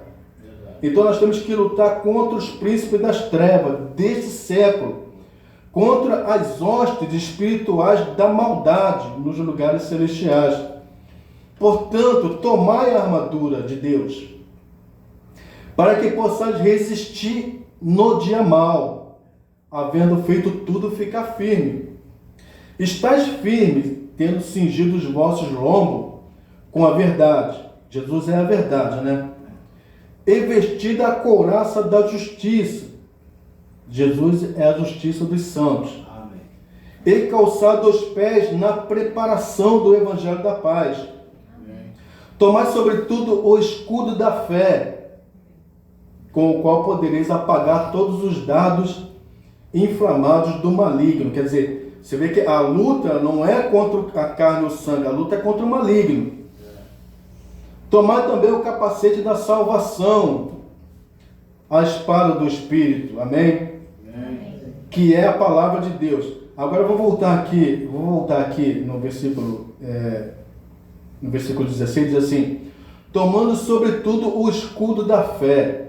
Então nós temos que lutar contra os príncipes das trevas deste século. Contra as hostes espirituais da maldade nos lugares celestiais. Portanto, tomai a armadura de Deus, para que possais resistir no dia mau, havendo feito tudo, ficar firme. Estais firmes, tendo cingido os vossos lombos com a verdade. Jesus é a verdade, né? E vestida a couraça da justiça. Jesus é a justiça dos santos. Amém. E calçado os pés na preparação do evangelho da paz. Amém. Tomai sobretudo o escudo da fé, com o qual podereis apagar todos os dardos inflamados do maligno. Quer dizer, você vê que a luta não é contra a carne ou o sangue, a luta é contra o maligno. Tomai também o capacete da salvação, a espada do Espírito. Amém? Que é a palavra de Deus. Agora eu vou voltar aqui no versículo 16, diz assim: tomando sobretudo o escudo da fé.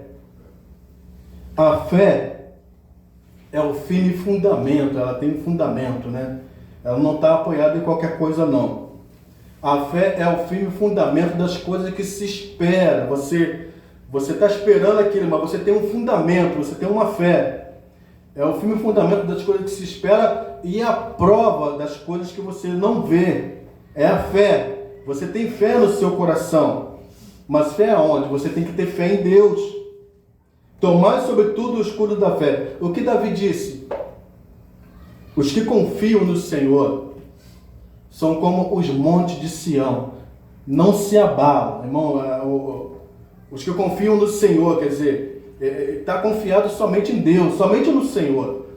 A fé é o firme fundamento, ela tem um fundamento, né? Ela não está apoiada em qualquer coisa, não. A fé é o firme fundamento das coisas que se espera. Você está esperando aquilo, mas você tem um fundamento, você tem uma fé. É o firme fundamento das coisas que se espera e a prova das coisas que você não vê. É a fé. Você tem fé no seu coração. Mas fé aonde? Você tem que ter fé em Deus. Tomai sobretudo o escudo da fé. O que Davi disse? Os que confiam no Senhor são como os montes de Sião. Não se abalam. Irmão, os que confiam no Senhor, quer dizer, está confiado somente em Deus, somente no Senhor.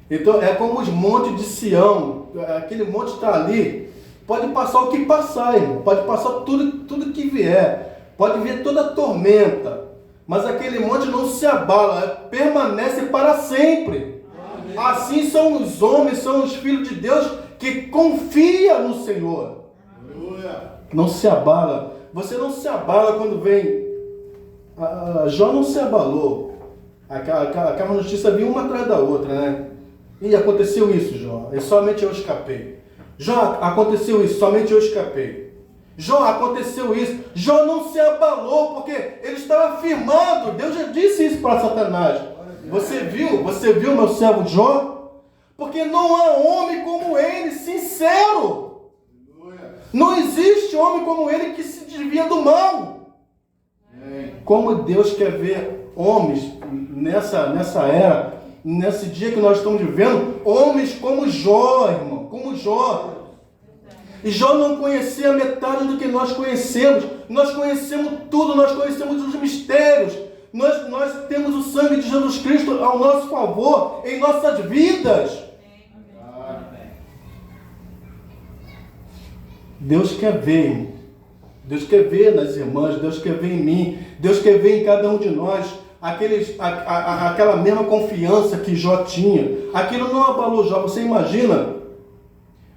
Então é como os montes de Sião. Aquele monte está ali. Pode passar o que passar, irmão. Pode passar tudo que vier. Pode vir toda a tormenta. Mas aquele monte não se abala. Permanece para sempre. Amém. Assim são os homens, são os filhos de Deus que confiam no Senhor. Aleluia. Não se abala. Você não se abala quando vem. Jó não se abalou. Aquela notícia vinha uma atrás da outra, né? E aconteceu isso, Jó. E somente eu escapei. Jó, aconteceu isso, somente eu escapei. Jó, aconteceu isso. Jó não se abalou porque ele estava afirmando. Deus já disse isso para Satanás. Você viu meu servo Jó? Porque não há homem como ele, sincero. Não existe homem como ele que se desvia do mal. Como Deus quer ver homens nessa era, nesse dia que nós estamos vivendo, homens como Jó, irmão, como Jó. E Jó não conhecia metade do que nós conhecemos. Nós conhecemos tudo, nós conhecemos os mistérios. Nós temos o sangue de Jesus Cristo ao nosso favor em nossas vidas. Deus quer ver, irmão. Deus quer ver nas irmãs, Deus quer ver em mim, Deus quer ver em cada um de nós aquela mesma confiança que Jó tinha. Aquilo não abalou Jó. Você imagina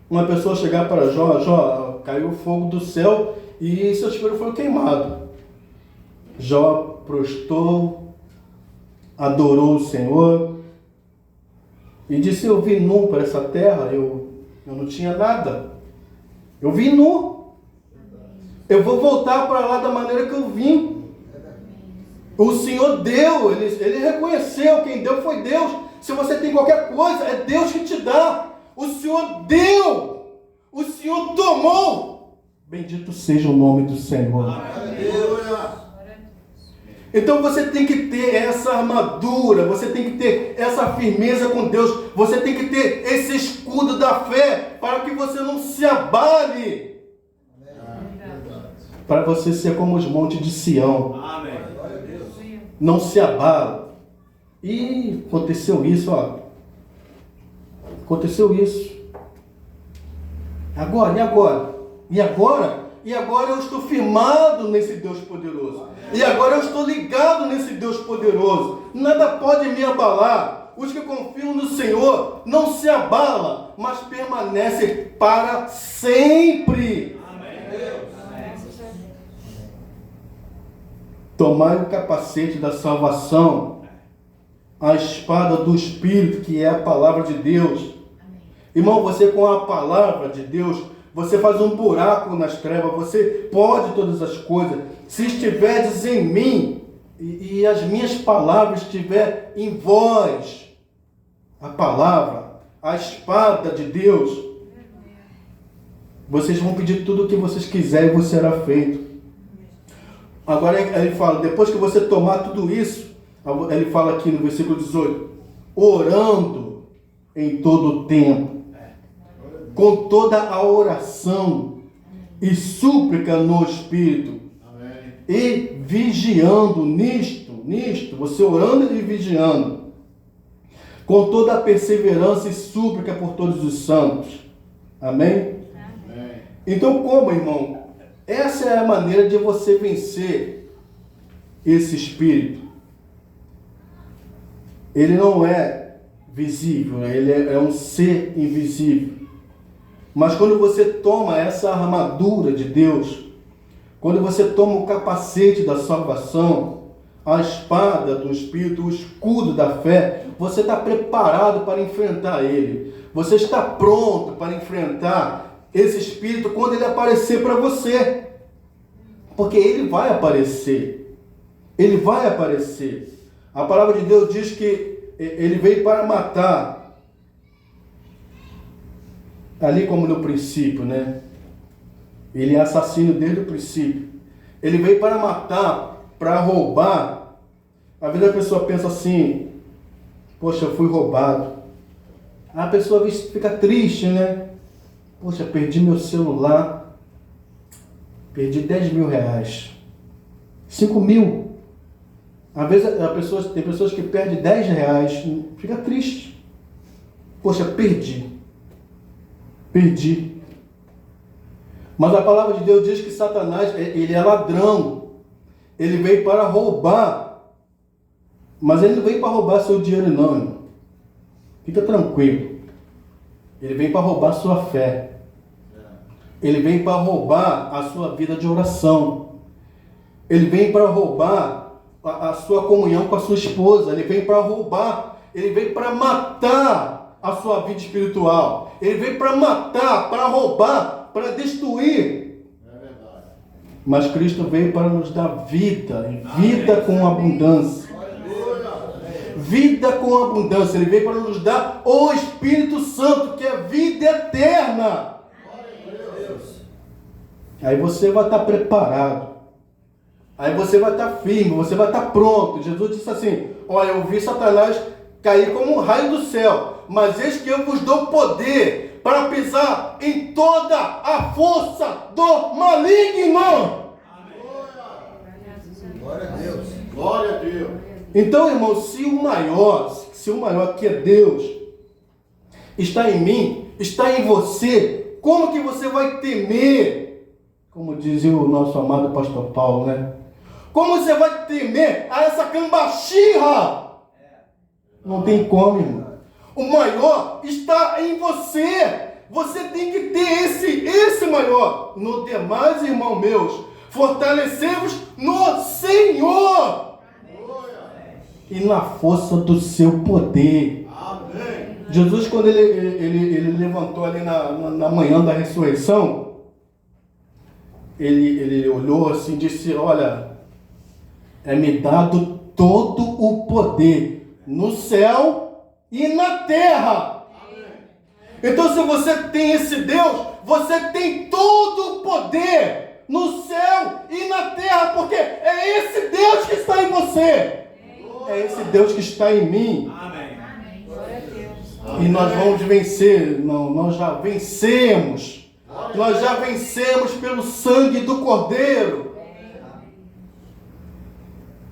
uma pessoa chegar para Jó, caiu fogo do céu e seu espelho foi queimado. Jó prostrou, adorou o Senhor e disse: eu vim nu para essa terra, eu não tinha nada, eu vim nu. Eu vou voltar para lá da maneira que eu vim. O Senhor deu, ele reconheceu, quem deu foi Deus. Se você tem qualquer coisa, é Deus que te dá. O Senhor deu, o Senhor tomou. Bendito seja o nome do Senhor. Aleluia. Então você tem que ter essa armadura, você tem que ter essa firmeza com Deus, você tem que ter esse escudo da fé, para que você não se abale. Para você ser como os montes de Sião. Amém. Não se abala. E aconteceu isso, ó. Aconteceu isso. Agora, e agora? E agora? E agora eu estou firmado nesse Deus poderoso. E agora eu estou ligado nesse Deus poderoso. Nada pode me abalar. Os que confiam no Senhor não se abalam, mas permanecem para sempre. Tomai o capacete da salvação, a espada do Espírito, que é a palavra de Deus. Irmão, você com a palavra de Deus, você faz um buraco nas trevas, você pode todas as coisas. Se estiverdes em mim, e as minhas palavras estiver em vós, a palavra, a espada de Deus, vocês vão pedir tudo o que vocês quiserem e vos será feito. Agora ele fala, depois que você tomar tudo isso, ele fala aqui no versículo 18, orando em todo o tempo, com toda a oração e súplica no Espírito. Amém. E vigiando nisto, você orando e vigiando, com toda a perseverança e súplica por todos os santos. Amém? Amém. Então, como, irmão? Essa é a maneira de você vencer esse espírito. Ele não é visível, ele é um ser invisível. Mas quando você toma essa armadura de Deus, quando você toma o capacete da salvação, a espada do Espírito, o escudo da fé, você está preparado para enfrentar ele. Você está pronto para enfrentar esse espírito quando ele aparecer para você. Porque ele vai aparecer. Ele vai aparecer. A palavra de Deus diz que ele veio para matar. Ali como no princípio, né? Ele é assassino desde o princípio. Ele veio para matar, para roubar. Às vezes a pessoa pensa assim: poxa, eu fui roubado. A pessoa fica triste, né? Poxa, perdi meu celular. Perdi 10 mil reais. 5 mil. Às vezes tem pessoas que perdem 10 reais. Fica triste. Poxa, perdi. Mas a palavra de Deus diz que Satanás, ele é ladrão. Ele veio para roubar. Mas ele não veio para roubar seu dinheiro não, irmão. Fica tranquilo. Ele vem para roubar sua fé. Ele vem para roubar a sua vida de oração. Ele vem para roubar a sua comunhão com a sua esposa. Ele vem para roubar. Ele vem para matar a sua vida espiritual. Ele vem para matar, para roubar, para destruir. É verdade. Mas Cristo veio para nos dar vida, e vida com abundância. Vida com abundância. Ele veio para nos dar o Espírito Santo, que é vida eterna. Aí você vai estar preparado Aí você vai estar firme, você vai estar pronto. Jesus disse assim: olha, eu vi Satanás cair como um raio do céu, mas eis que eu vos dou poder para pisar em toda a força do maligno. Glória a Deus. Glória a Deus. Então, irmão, se o maior que é Deus está em mim, está em você, como que você vai temer? Como dizia o nosso amado pastor Paulo, né? Como você vai temer a essa cambachirra? Não tem como, irmão. O maior está em você. Você tem que ter esse maior. No demais, irmão meus, fortalecemos no Senhor e na força do seu poder. Amém. Jesus, quando ele levantou ali na manhã da ressurreição, ele olhou assim e disse: olha, é-me dado todo o poder no céu e na terra. Então, se você tem esse Deus, você tem todo o poder no céu e na terra, porque é esse Deus que está em você. É esse Deus que está em mim. Amém. Glória a Deus. E nós vamos vencer. Não, nós já vencemos. Nós já vencemos pelo sangue do Cordeiro.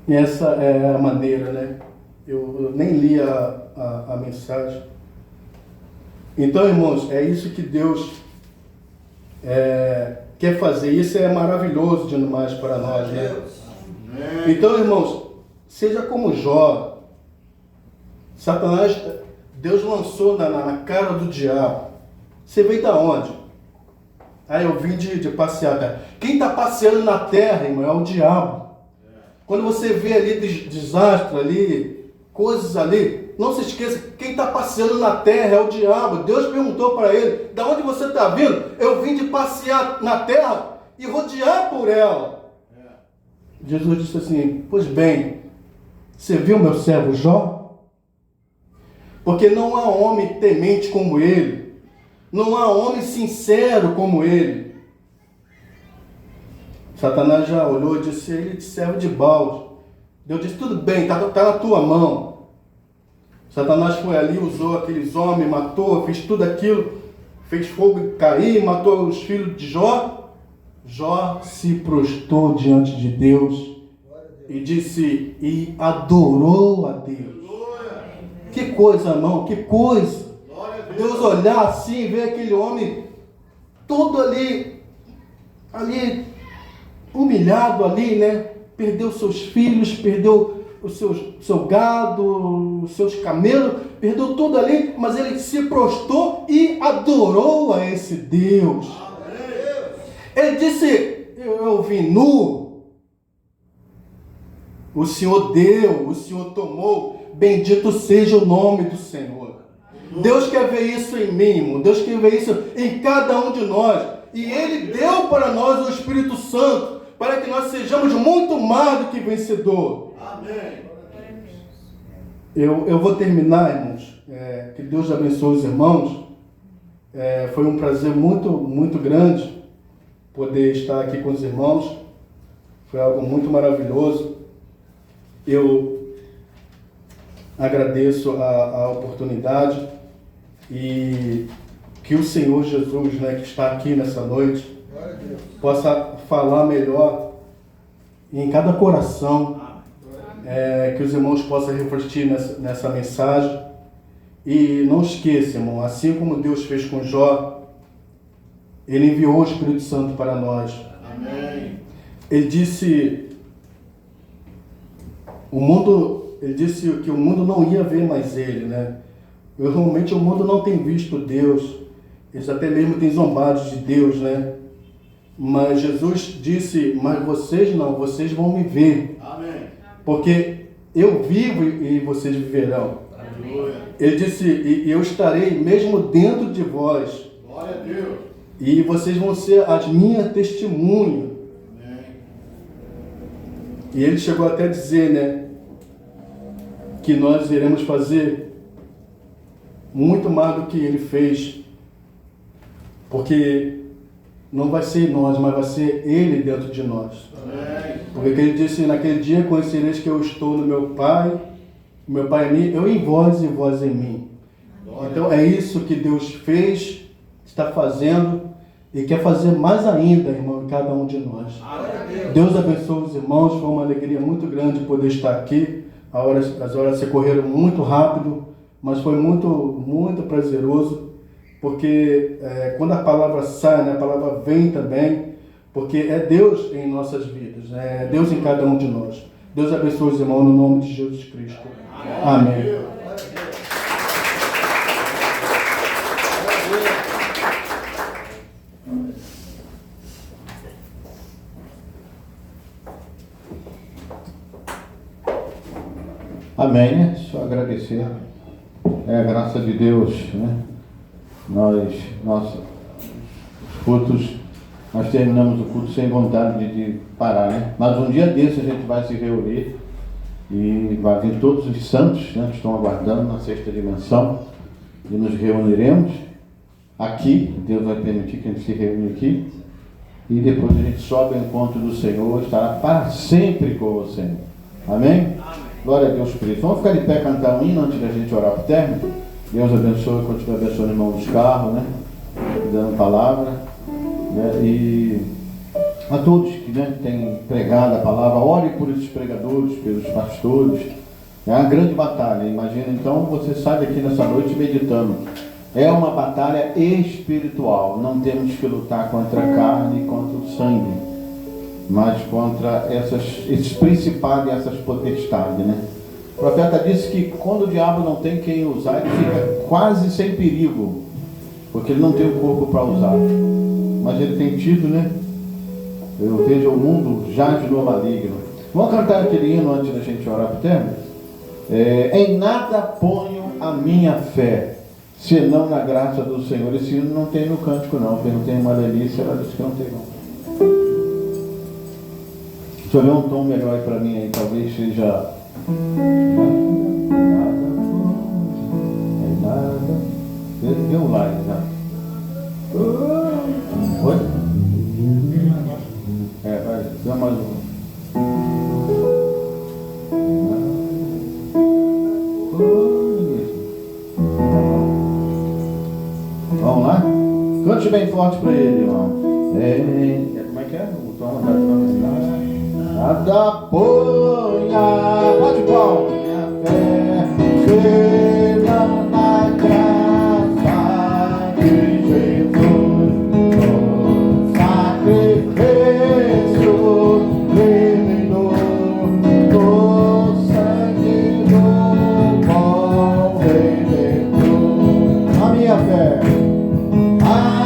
E essa é a maneira, né? Eu nem li a mensagem. Então, irmãos, é isso que Deus quer fazer. Isso é maravilhoso demais para nós, né? Então, irmãos, seja como Jó. Satanás, Deus lançou na cara do diabo. Você veio da onde? Eu vim de passear. Quem está passeando na terra, irmão, é o diabo. Quando você vê ali desastre ali, coisas ali, não se esqueça, quem está passeando na terra é o diabo. Deus perguntou para ele: da onde você está vindo? Eu vim de passear na terra e rodear por ela. Jesus disse assim: pois bem, você viu meu servo Jó? Porque não há homem temente como ele, não há homem sincero como ele. Satanás já olhou e disse: ele de servo de balde. Deus disse: tudo bem, está na tua mão. Satanás foi ali, usou aqueles homens, matou, fez tudo aquilo, fez fogo cair, matou os filhos de Jó. Jó se prostrou diante de Deus e disse, e adorou a Deus. Que coisa, irmão, que coisa. Deus olhar assim, ver aquele homem todo ali humilhado ali, né? Perdeu seus filhos, perdeu o seu gado, os seus camelos, perdeu tudo ali, mas ele se prostrou e adorou a esse Deus. Ele disse: eu vim nu, o Senhor deu, o Senhor tomou, bendito seja o nome do Senhor. Deus quer ver isso em mim, irmão. Deus quer ver isso em cada um de nós. E Ele deu para nós o Espírito Santo, para que nós sejamos muito mais do que vencedor. Amém. Eu vou terminar, irmãos. Que Deus abençoe os irmãos. Foi um prazer muito, muito grande poder estar aqui com os irmãos. Foi algo muito maravilhoso. Eu agradeço a oportunidade e que o Senhor Jesus, né, que está aqui nessa noite, possa falar melhor em cada coração, que os irmãos possam refletir nessa mensagem. E não esqueça, irmão, assim como Deus fez com Jó, Ele enviou o Espírito Santo para nós. Amém. Ele disse que o mundo não ia ver mais Ele, né? Realmente o mundo não tem visto Deus, eles até mesmo têm zombado de Deus, né? Mas Jesus disse: mas vocês não, vocês vão me ver. Amém. Porque eu vivo e vocês viverão. Aleluia. Ele disse: e eu estarei mesmo dentro de vós. Glória a Deus. E vocês vão ser as minhas testemunhas. Amém. E ele chegou até a dizer, né, que nós iremos fazer muito mais do que ele fez. Porque não vai ser nós, mas vai ser Ele dentro de nós. Amém. Porque ele disse, naquele dia conhecereis que eu estou no meu Pai em mim, eu em vós e vós em mim. Então é isso que Deus fez, está fazendo e quer fazer mais ainda, irmão, em cada um de nós. Deus abençoe os irmãos, foi uma alegria muito grande poder estar aqui. As horas se correram muito rápido, mas foi muito, muito prazeroso, porque quando a palavra sai, né, a palavra vem também, porque é Deus em nossas vidas, né, é Deus em cada um de nós. Deus abençoe os irmãos no nome de Jesus Cristo. Amém. Amém, né? Só agradecer. É a graça de Deus, né? Os cultos, nós terminamos o culto sem vontade de parar, né? Mas um dia desse a gente vai se reunir e vai vir todos os santos, né, que estão aguardando na sexta dimensão, e nos reuniremos aqui. Deus vai permitir que a gente se reúne aqui, e depois a gente sobe ao encontro do Senhor, estará para sempre com o Senhor. Amém? Glória a Deus por isso. Vamos ficar de pé, cantar um hino antes da gente orar para o término. Deus abençoe, continue abençoando o irmão dos carros, né? Dando palavra, né? E a todos que, né, têm pregado a palavra, ore por esses pregadores, pelos pastores. É uma grande batalha. Imagina, então, você sai daqui nessa noite meditando. É uma batalha espiritual. Não temos que lutar contra a carne e contra o sangue, mas contra esses principados e essas potestades, né? O profeta disse que quando o diabo não tem quem usar, ele fica quase sem perigo, porque ele não tem o corpo para usar. Mas ele tem tido, né? Eu vejo o mundo jaz no maligno. Vamos cantar aquele hino antes da gente orar para o término? Em nada ponho a minha fé, senão na graça do Senhor. Esse hino não tem no cântico, não. Perguntei a irmã Delícia, ela disse que não tem, não. Deixa eu ver um tom melhor aí para mim aí, talvez seja. Nada. Dê um like, tá? Oi? Vai, dá mais um. Vamos lá? Cante bem forte para ele, irmão. Como é que é? O tom da nada ponha, pode pôr minha fé, seja na graça de Jesus, no sacrifício remidor, do sangue do bom Redentor. A minha fé. Ah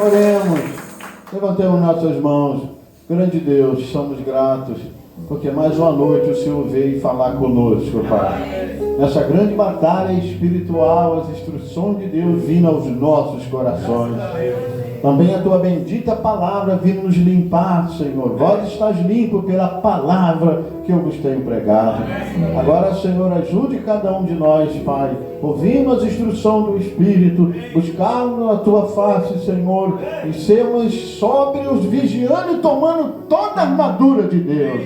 Oremos, levantemos nossas mãos. Grande Deus, somos gratos, porque mais uma noite o Senhor veio falar conosco, Pai. Nessa grande batalha espiritual, as instruções de Deus vindo aos nossos corações. Também a Tua bendita palavra vindo nos limpar, Senhor. Vós estás limpo pela palavra que eu vos tenho pregado. Agora, Senhor, ajude cada um de nós, Pai, ouvindo as instruções do Espírito, buscando a Tua face, Senhor, e sermos sóbrios, vigiando e tomando toda a armadura de Deus.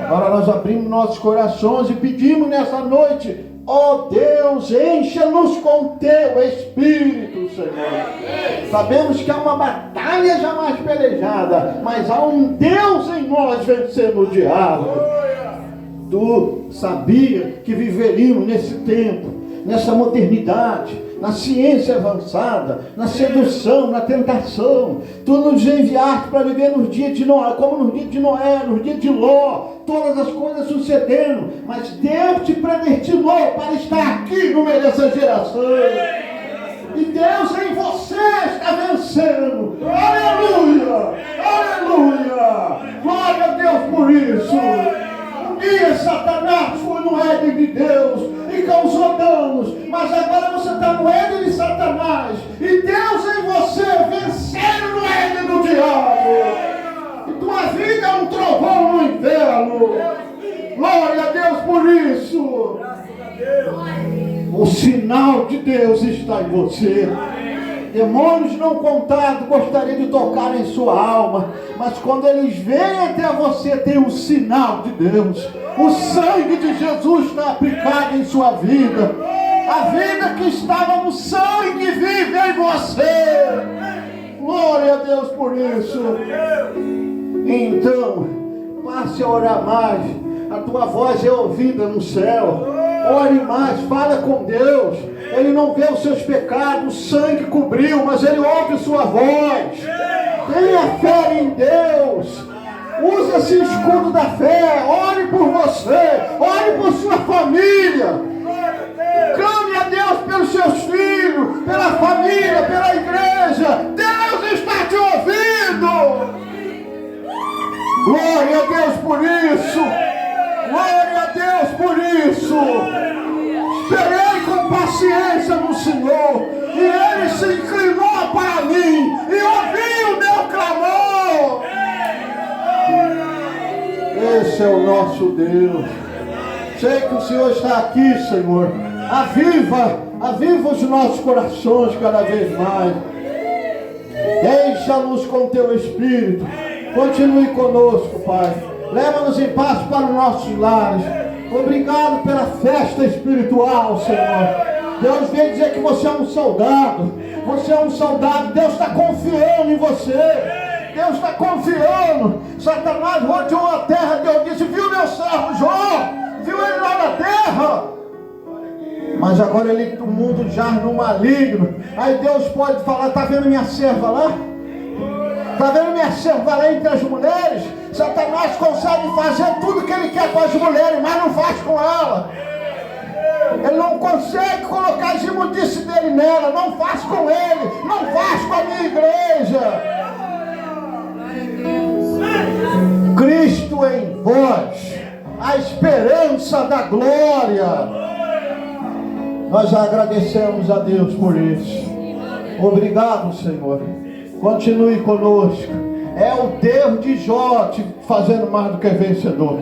Agora nós abrimos nossos corações e pedimos nessa noite: ó Deus, encha-nos com Teu Espírito, Senhor. Sabemos que há uma batalha jamais pelejada, mas há um Deus em nós vencendo o diabo. Tu sabia que viveríamos nesse tempo, nessa modernidade, na ciência avançada, na sedução, na tentação. Tu nos enviaste para viver nos dias de Noé, como nos dias de Noé, nos dias de Ló, todas as coisas sucedendo, mas Deus te predestinou para estar aqui no meio dessa geração. E Deus em você está vencendo. Aleluia! Aleluia! Glória a Deus por isso. Um dia Satanás foi no Éden de Deus e causou danos, mas agora você está no Éden de Satanás e Deus em você vencendo no Éden do diabo. E tua vida é um trovão no inverno. Glória a Deus por isso. O sinal de Deus está em você. Demônios não contados gostariam de tocar em sua alma, mas quando eles vêm até você, tem um sinal de Deus. O sangue de Jesus está aplicado em sua vida. A vida que estava no sangue vive em você. Glória a Deus por isso. Então, passe a orar mais. A tua voz é ouvida no céu. Ore mais, fala com Deus. Ele não vê os seus pecados, o sangue cobriu, mas Ele ouve sua voz. Tenha fé em Deus. Use esse escudo da fé. Ore por você, ore por sua família. Clame a Deus pelos seus filhos, pela família, pela igreja. Deus está te ouvindo. Glória a Deus por isso. Glória a Deus por isso. Esperei com paciência no Senhor, e Ele se inclinou para mim e ouviu o meu clamor. Esse é o nosso Deus. Sei que o Senhor está aqui, Senhor. Aviva os nossos corações cada vez mais. Encha-nos com Teu Espírito. Continue conosco, Pai. Leva-nos em paz para os nossos lares. Obrigado pela festa espiritual, Senhor. Deus vem dizer que você é um soldado. Você é um soldado. Deus está confiando em você. Deus está confiando. Satanás rodeou a terra. Deus disse: viu meu servo Jó? Viu ele lá na terra? Mas agora o mundo jaz no maligno. Aí Deus pode falar: está vendo minha serva lá? Está vendo minha serva lá entre as mulheres? Satanás consegue fazer tudo que ele quer com as mulheres, mas não faz com ela. Ele não consegue colocar as imundícies dele nela. Não faz com ele, não faz com a minha igreja. Cristo em vós, a esperança da glória. Nós agradecemos a Deus por isso. Obrigado, Senhor. Continue conosco. É o Deus de Jó te fazendo mais do que vencedor.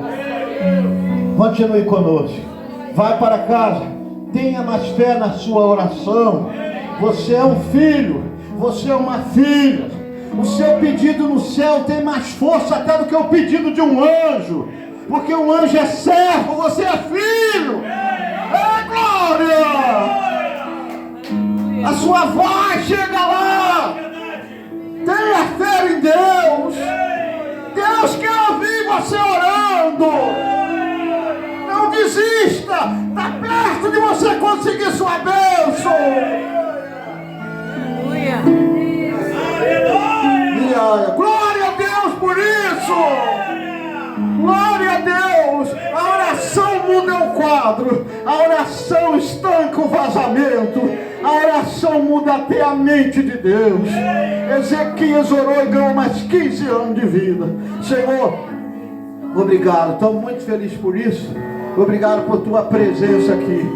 Continue conosco. Vai para casa. Tenha mais fé na sua oração. Você é um filho. Você é uma filha. O seu pedido no céu tem mais força até do que o pedido de um anjo. Porque um anjo é servo. Você é filho. É glória. A sua voz chega lá. Tenha fé em Deus. Deus quer ouvir você orando. Não desista. Está perto de você conseguir sua bênção. Aleluia. Glória a Deus por isso. Glória a Deus. A oração muda o quadro. A oração estanca o vazamento. A oração muda até a mente de Deus. Ezequias orou e ganhou mais 15 anos de vida. Senhor, obrigado. Estou muito feliz por isso. Obrigado por tua presença aqui.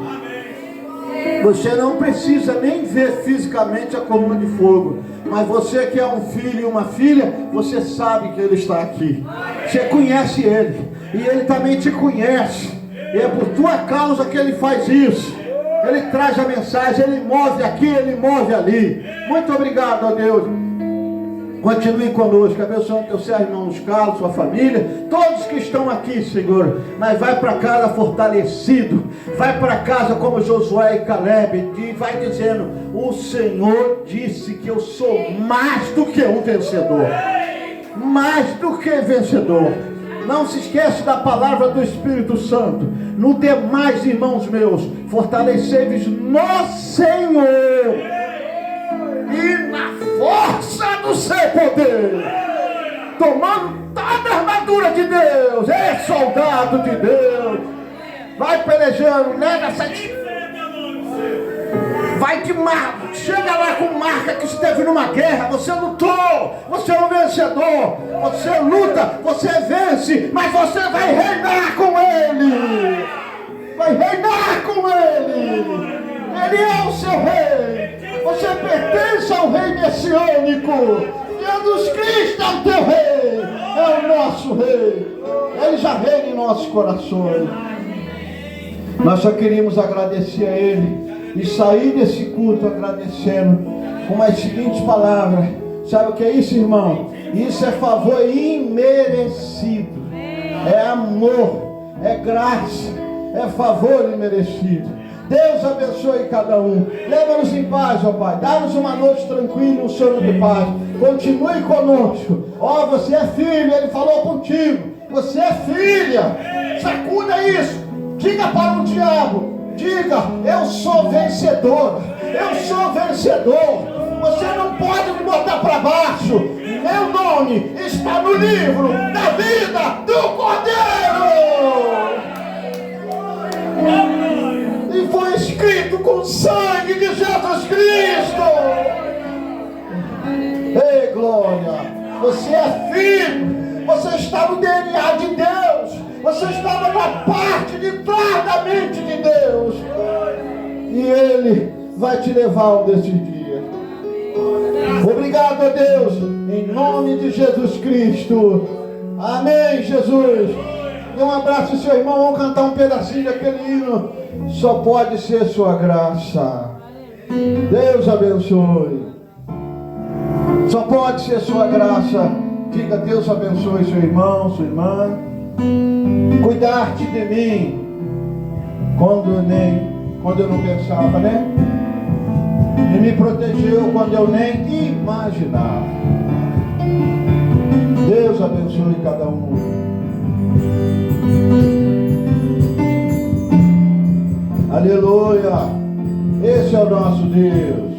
Você não precisa nem ver fisicamente a coluna de fogo, mas você que é um filho e uma filha, você sabe que Ele está aqui. Você conhece Ele, e Ele também te conhece. E é por tua causa que Ele faz isso. Ele traz a mensagem, Ele move aqui, Ele move ali. Muito obrigado, ó Deus. Continue conosco, abençoando teu servo, irmão Carlos, sua família, todos que estão aqui, Senhor. Mas vai para casa fortalecido, vai para casa como Josué e Caleb, e vai dizendo: o Senhor disse que eu sou mais do que um vencedor. Mais do que vencedor. Não se esquece da palavra do Espírito Santo. No demais, irmãos meus, fortalecei-vos no Senhor e na força do seu poder, tomando toda a armadura de Deus. É soldado de Deus. Vai pelejando, nega essa, vai de marca, chega lá com marca que esteve numa guerra. Você lutou, você é um vencedor. Você luta, você vence, mas você vai reinar com Ele. Vai reinar com Ele. Ele é o seu rei. Você pertence ao rei messiânico. Jesus Cristo é o teu rei. É o nosso rei. Ele já reina em nossos corações. Nós só queríamos agradecer a Ele e sair desse culto agradecendo com as seguintes palavras. Sabe o que é isso, irmão? Isso é favor imerecido. É amor, é graça, é favor imerecido. Deus abençoe cada um. Leva-nos em paz, ó Pai. Dá-nos uma noite tranquila, um sono de paz. Continue conosco. Ó, você é filho, Ele falou contigo. Você é filha. Sacuda isso. Diga para o diabo. Diga: eu sou vencedor. Eu sou vencedor. Você não pode me botar para baixo. Meu nome está no livro da vida do Cordeiro. E foi escrito com o sangue de Jesus Cristo. Ei, glória. Você é filho. Você está no DNA de Deus. Você está na parte de trás da mente de Deus. E Ele vai te levar um desses dias. Obrigado a Deus. Em nome de Jesus Cristo. Amém, Jesus. Dê um abraço ao seu irmão. Vamos cantar um pedacinho daquele hino. Só pode ser sua graça. Deus abençoe. Só pode ser sua graça. Diga: Deus abençoe seu irmão, sua irmã. Cuidar-te de mim quando eu não pensava, né? E me protegeu quando eu nem imaginava. Deus abençoe cada um. Aleluia. Esse é o nosso Deus.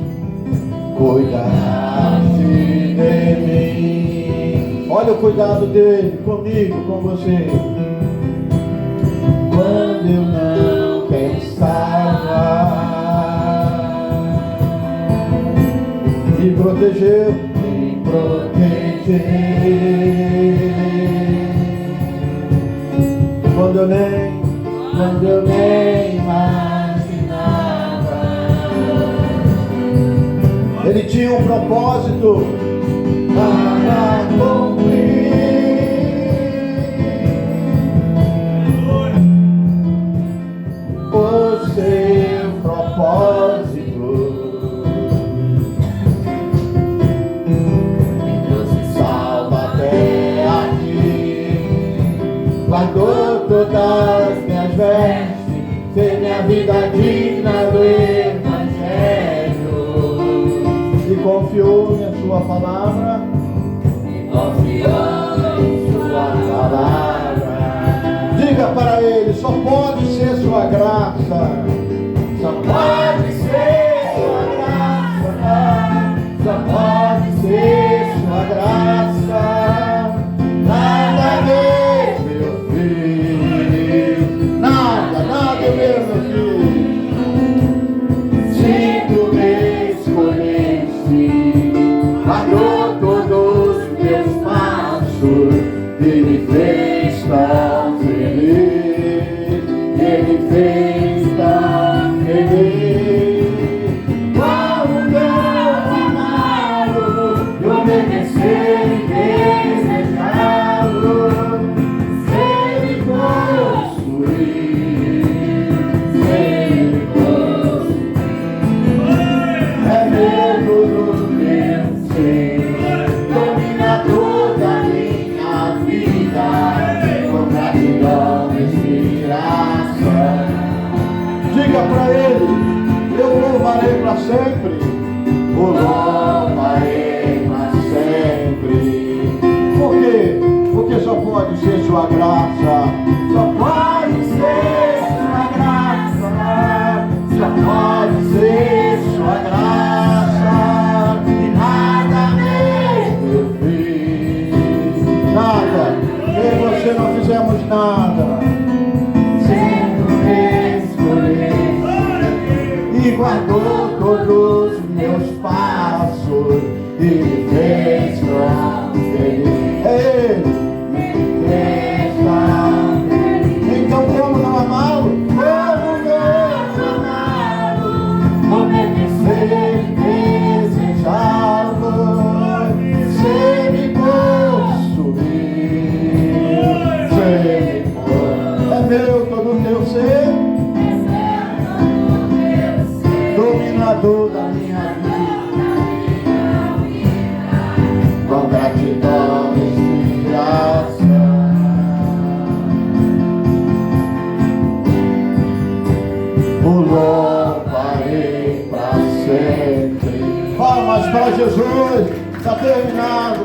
Cuidar-te de mim. Olha o cuidado dele comigo, com você. Quando eu não pensava, me protegeu, me protegeu. Quando eu nem imaginava. Ele tinha um propósito para cumprir. O seu propósito me trouxe salva até aqui. Guardou todas as minhas vestes, fez minha vida digna do Evangelho e confiou na sua palavra. Diga para Ele: só pode ser sua graça. Só pode ser sua graça. Só pode ser sua graça. Nada mesmo, meu filho. Nada mesmo, meu filho. Sinto mesmo. guardou todos os meus passos e me fez tão feliz, ele fez tão feliz. Como meu amado, e obedecer e desejá-lo, sem me possuir, sem me possuir. É meu tudo, meu ser, dominador da minha vida, com gratidão e inspiração. Diga para ele, eu louvarei para sempre, o louvarei para sempre. Por quê? Porque só pode ser sua graça, só pode ser sua graça, só pode ser sua graça, e nada mesmo eu fiz, nada, eu e você não fizemos nada, sendo escolhido, e guardou todos os meus passos, e me fez tão feliz. Ele me fez tão feliz. Então como não amá-lo? Como não amá-lo? Obedecer e desejá-lo, sem me possuir, sem me possuir. É meu todo o teu ser, dominador da minha vida, com gratidão e inspiração. O louvarei para sempre. Palmas para Jesus, está terminado.